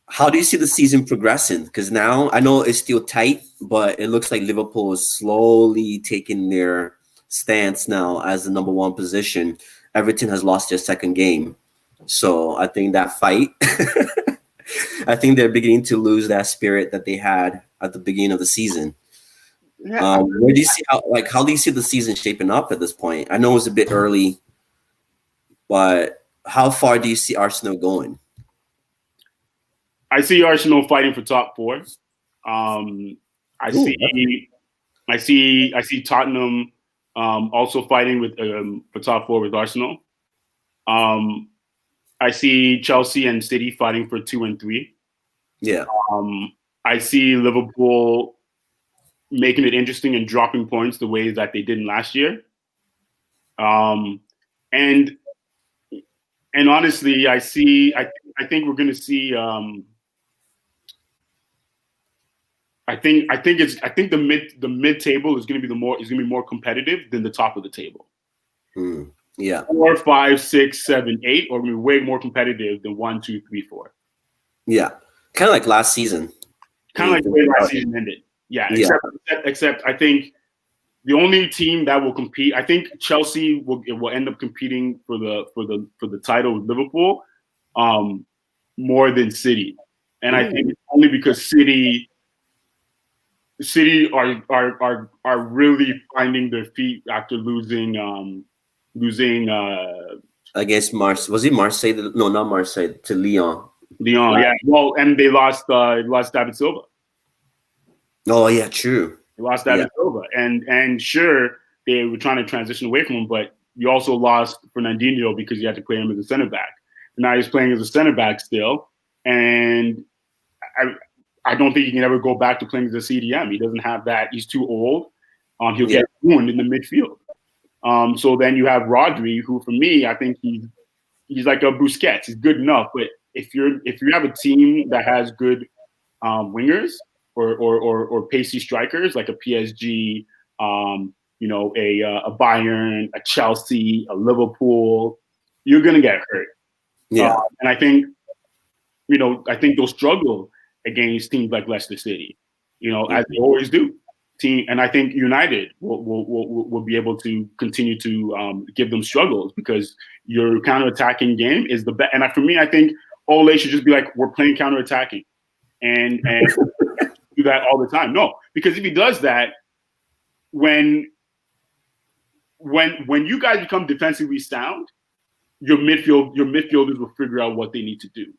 how do you see the season progressing? Because now I know it's still tight, but it looks like Liverpool is slowly taking their stance now as the number one position. Everton has lost their second game. So I think that fight, I think they're beginning to lose that spirit that they had at the beginning of the season. Where do you see how do you see the season shaping up at this point? I know it's a bit early, but how far do you see Arsenal going? I see Arsenal fighting for top four. I Ooh, see Tottenham also fighting with for top four with Arsenal. I see Chelsea and City fighting for 2 and 3. yeah, I see Liverpool making it interesting and dropping points the way that they did last year. And honestly, I think we're going to see. I think the mid table is going to be more competitive than the top of the table. Yeah. 4, 5, 6, 7, 8, or going to be way more competitive than 1, 2, 3, 4. Yeah. Kind of like last season. Kind of like the way last season ended. Yeah. Except I think the only team that will compete, I think Chelsea will end up competing for the title with Liverpool, more than City, and I think it's only because City are really finding their feet after losing against Marseille. Was it Marseille? No, not Marseille. To Lyon. Lyon. Yeah. Well, and they lost David Silva. Oh yeah, true. They lost David Silva, and sure they were trying to transition away from him, but you also lost Fernandinho because you had to play him as a center back. And now he's playing as a center back still, and I don't think he can ever go back to playing as a CDM. He doesn't have that. He's too old. He'll get ruined in the midfield. So then you have Rodri, who for me, I think he's like a Busquets. He's good enough, but if you have a team that has good wingers or pacey strikers like a PSG, a Bayern, a Chelsea, a Liverpool, you're gonna get hurt. Yeah, and I think they'll struggle against teams like Leicester City, as they always do. And I think United will be able to continue to give them struggles because your counterattacking game is the best. And for me, I think Ole should just be like, we're playing counterattacking and do that all the time. No, because if he does that, when you guys become defensively sound, your midfielders will figure out what they need to do.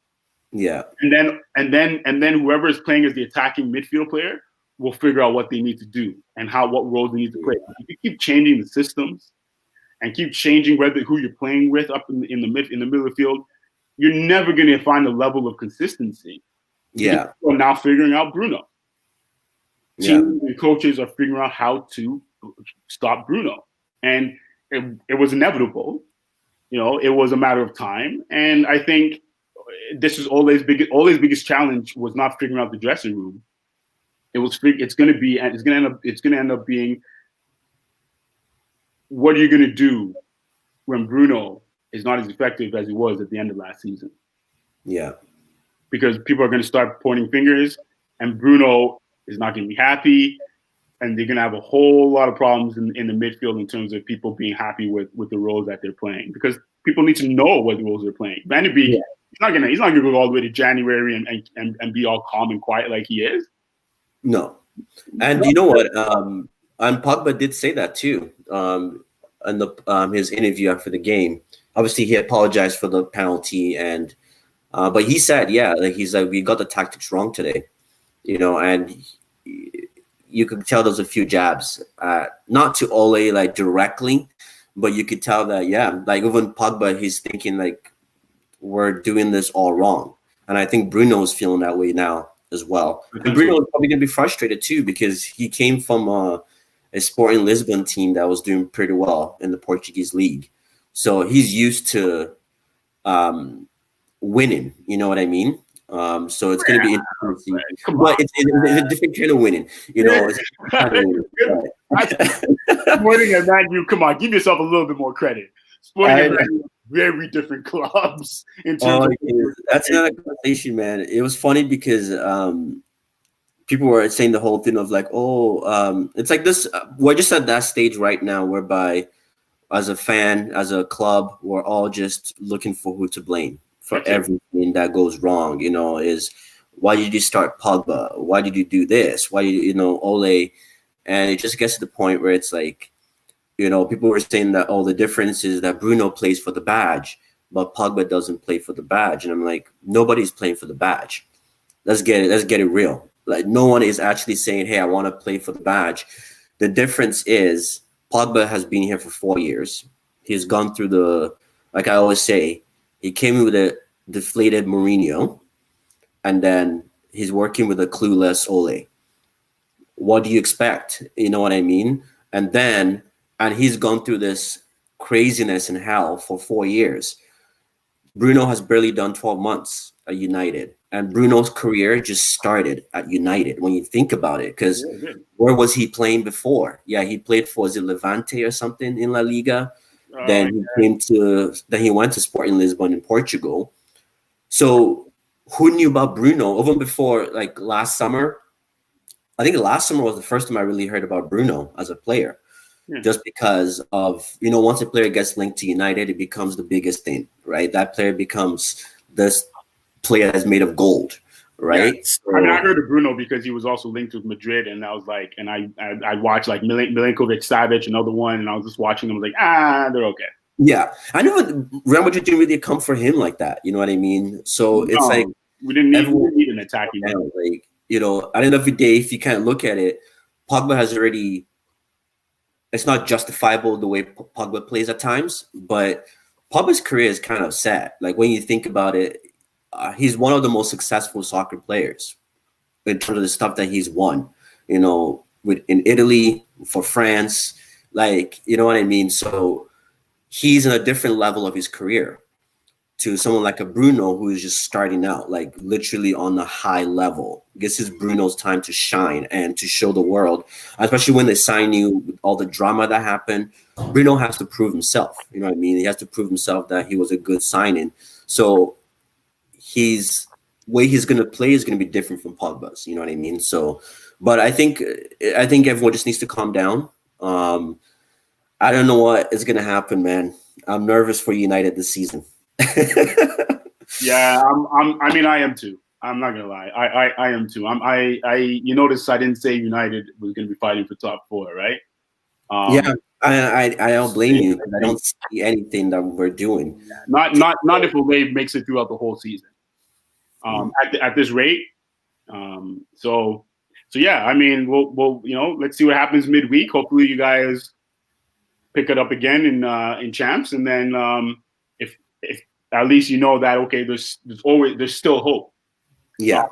Yeah. And then whoever is playing as the attacking midfield player will figure out what they need to do and what roles they need to play. If you keep changing the systems and keep changing who you're playing with up in the middle of the field, you're never going to find a level of consistency. Yeah. People are now figuring out Bruno. Teams and coaches are figuring out how to stop Bruno. And it was inevitable. It was a matter of time, and I think this is Ole's biggest challenge was not figuring out the dressing room. It's going to end up being, what are you going to do when Bruno is not as effective as he was at the end of last season? Yeah. Because people are going to start pointing fingers, and Bruno is not going to be happy, and they're going to have a whole lot of problems in the midfield in terms of people being happy with the roles that they're playing, because people need to know what roles they're playing. Van de Beek, he's not gonna go all the way to January and be all calm and quiet like he is. No. And you know what? And Pogba did say that too. In his interview after the game. Obviously, he apologized for the penalty, and but he said, he's like, we got the tactics wrong today, and you could tell there's a few jabs, not to Ole like directly, but you could tell that like even Pogba, he's thinking like we're doing this all wrong, and I think Bruno's feeling that way now as well. And Bruno is probably gonna be frustrated too, because he came from a Sporting Lisbon team that was doing pretty well in the Portuguese league, so he's used to winning. You know what I mean? So it's going to be interesting to see. But it's a different kind of winning. Sporting and Man U, come on, give yourself a little bit more credit. Sporting and Man U, very different clubs in terms of that's another conversation, man. It was funny because people were saying the whole thing of like, it's like this. We're just at that stage right now whereby, as a fan, as a club, we're all just looking for who to blame for everything that goes wrong. Is why did you start Pogba? Why did you do this? Why did Ole? And it just gets to the point where it's like, people were saying that the difference is that Bruno plays for the badge, but Pogba doesn't play for the badge. And I'm like, nobody's playing for the badge. Let's get it real. Like, no one is actually saying, hey, I want to play for the badge. The difference is Pogba has been here for 4 years. He's gone through like I always say, he came in with a deflated Mourinho, and then he's working with a clueless Ole. What do you expect? You know what I mean? And he's gone through this craziness in hell for 4 years. Bruno has barely done 12 months at United, and Bruno's career just started at United when you think about it, because where was he playing before? Yeah, he played for Levante or something in La Liga. Then he went to Sporting Lisbon in Portugal. So who knew about Bruno even before, like last summer? I think last summer was the first time I really heard about Bruno as a player. Just because of, once a player gets linked to United, it becomes the biggest thing, right? That player becomes this player that's made of gold, right? Yeah. So, I heard of Bruno because he was also linked with Madrid, and I was like, and I watched like Milinkovic-Savic, another one, and I was just watching them, like, they're okay. Yeah, I know Real Madrid didn't really come for him like that. You know what I mean? So it's like we didn't need an attacking man. Like, at the end of the day, if you kind of look at it, Pogba has already. It's not justifiable the way Pogba plays at times, but Pogba's career is kind of sad. Like when you think about it, he's one of the most successful soccer players in terms of the stuff that he's won. In Italy, for France, like, you know what I mean? So he's in a different level of his career to someone like a Bruno who is just starting out, like literally on the high level. This is Bruno's time to shine and to show the world, especially when they sign you with all the drama that happened. Bruno has to prove himself. You know what I mean? He has to prove himself that he was a good signing. So way he's going to play is going to be different from Pogba's. You know what I mean? So, but I think everyone just needs to calm down. I don't know what is going to happen, man. I'm nervous for United this season. Yeah, I am too. I'm not gonna lie. I am too. You notice I didn't say United was gonna be fighting for top 4, right? Yeah, I don't blame you. I don't see anything that we're doing. Not if Ole makes it throughout the whole season. At this rate. So yeah. I mean, we'll let's see what happens midweek. Hopefully, you guys pick it up again in champs, and then if at least that, okay, there's still hope. Yeah.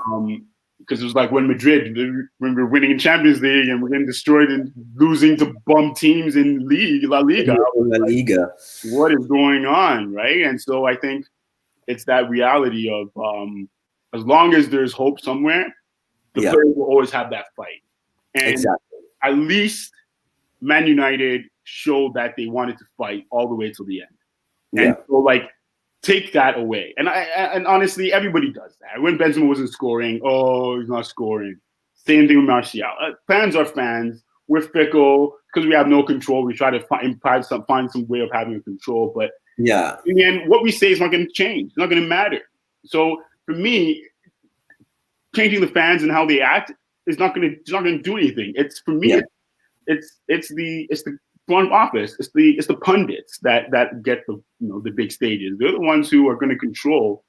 because it was like when Madrid, when we were winning in Champions League and we're getting destroyed and losing to bum teams in La Liga. La Liga. What is going on, right? And so I think it's that reality of as long as there's hope somewhere, the players will always have that fight. And at least Man United showed that they wanted to fight all the way till the end. And so, like, take that away. And honestly, everybody does that. When Benzema wasn't scoring, oh, he's not scoring. Same thing with Martial. Fans are fans. We're fickle because we have no control. We try to find some way of having control. But in the end, what we say is not going to change. It's not going to matter. So for me, changing the fans and how they act is not going to do anything. It's for me. It's the front office. It's the pundits that get the big stages. They're the ones who are going to control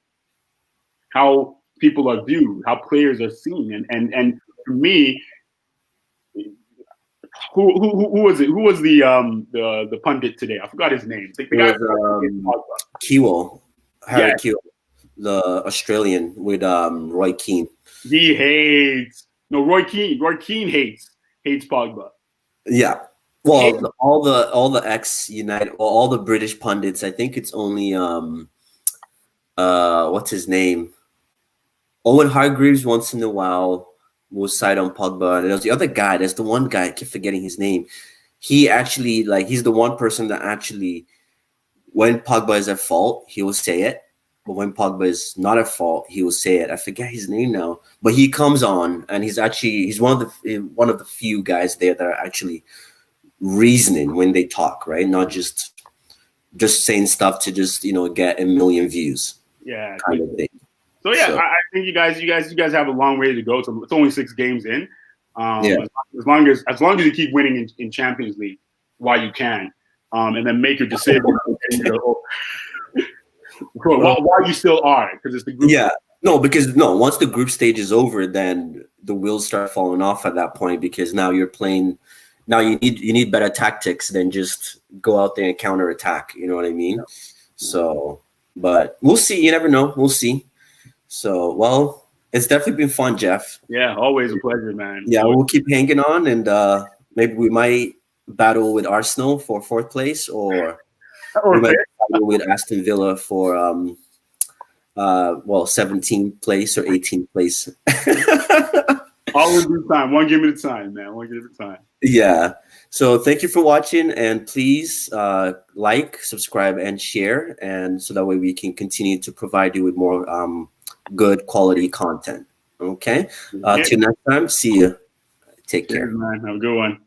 how people are viewed, how players are seen. And for me, who was it? Who was the pundit today? I forgot his name. The guy Kewell, Harry Kewell, the Australian with Roy Keane. He hates Roy Keane. Roy Keane hates Pogba. Yeah. Well, all the ex-United, all the British pundits. I think it's only what's his name? Owen Hargreaves once in a while will side on Pogba. And there's the other guy. There's the one guy, I keep forgetting his name. He actually, he's the one person that actually, when Pogba is at fault, he will say it. But when Pogba is not at fault, he will say it. I forget his name now. But he comes on, and he's one of the few guys there that are actually reasoning when they talk, right? Not just saying stuff to just get a million views. Yeah. Kind of thing. So I think you guys have a long way to go. So it's only 6 games in. As long as you keep winning in Champions League while you can, and then make your decision while you still are, because it's the group. Yeah. Once the group stage is over, then the wheels start falling off at that point, because now you're playing. Now you need better tactics than just go out there and counter attack. You know what I mean? Yeah. So, but we'll see. You never know. We'll see. So, well, it's definitely been fun, Jeff. Yeah, always a pleasure, man. Yeah, we'll keep hanging on, and maybe we might battle with Arsenal for 4th place, or we might battle with Aston Villa for 17th place or 18th place. Always do time. One game at a time, man. One game at a time. Yeah. So thank you for watching, and please like, subscribe, and share, and so that way we can continue to provide you with more good quality content. Okay. Till next time. See you. Take care. Man. Have a good one.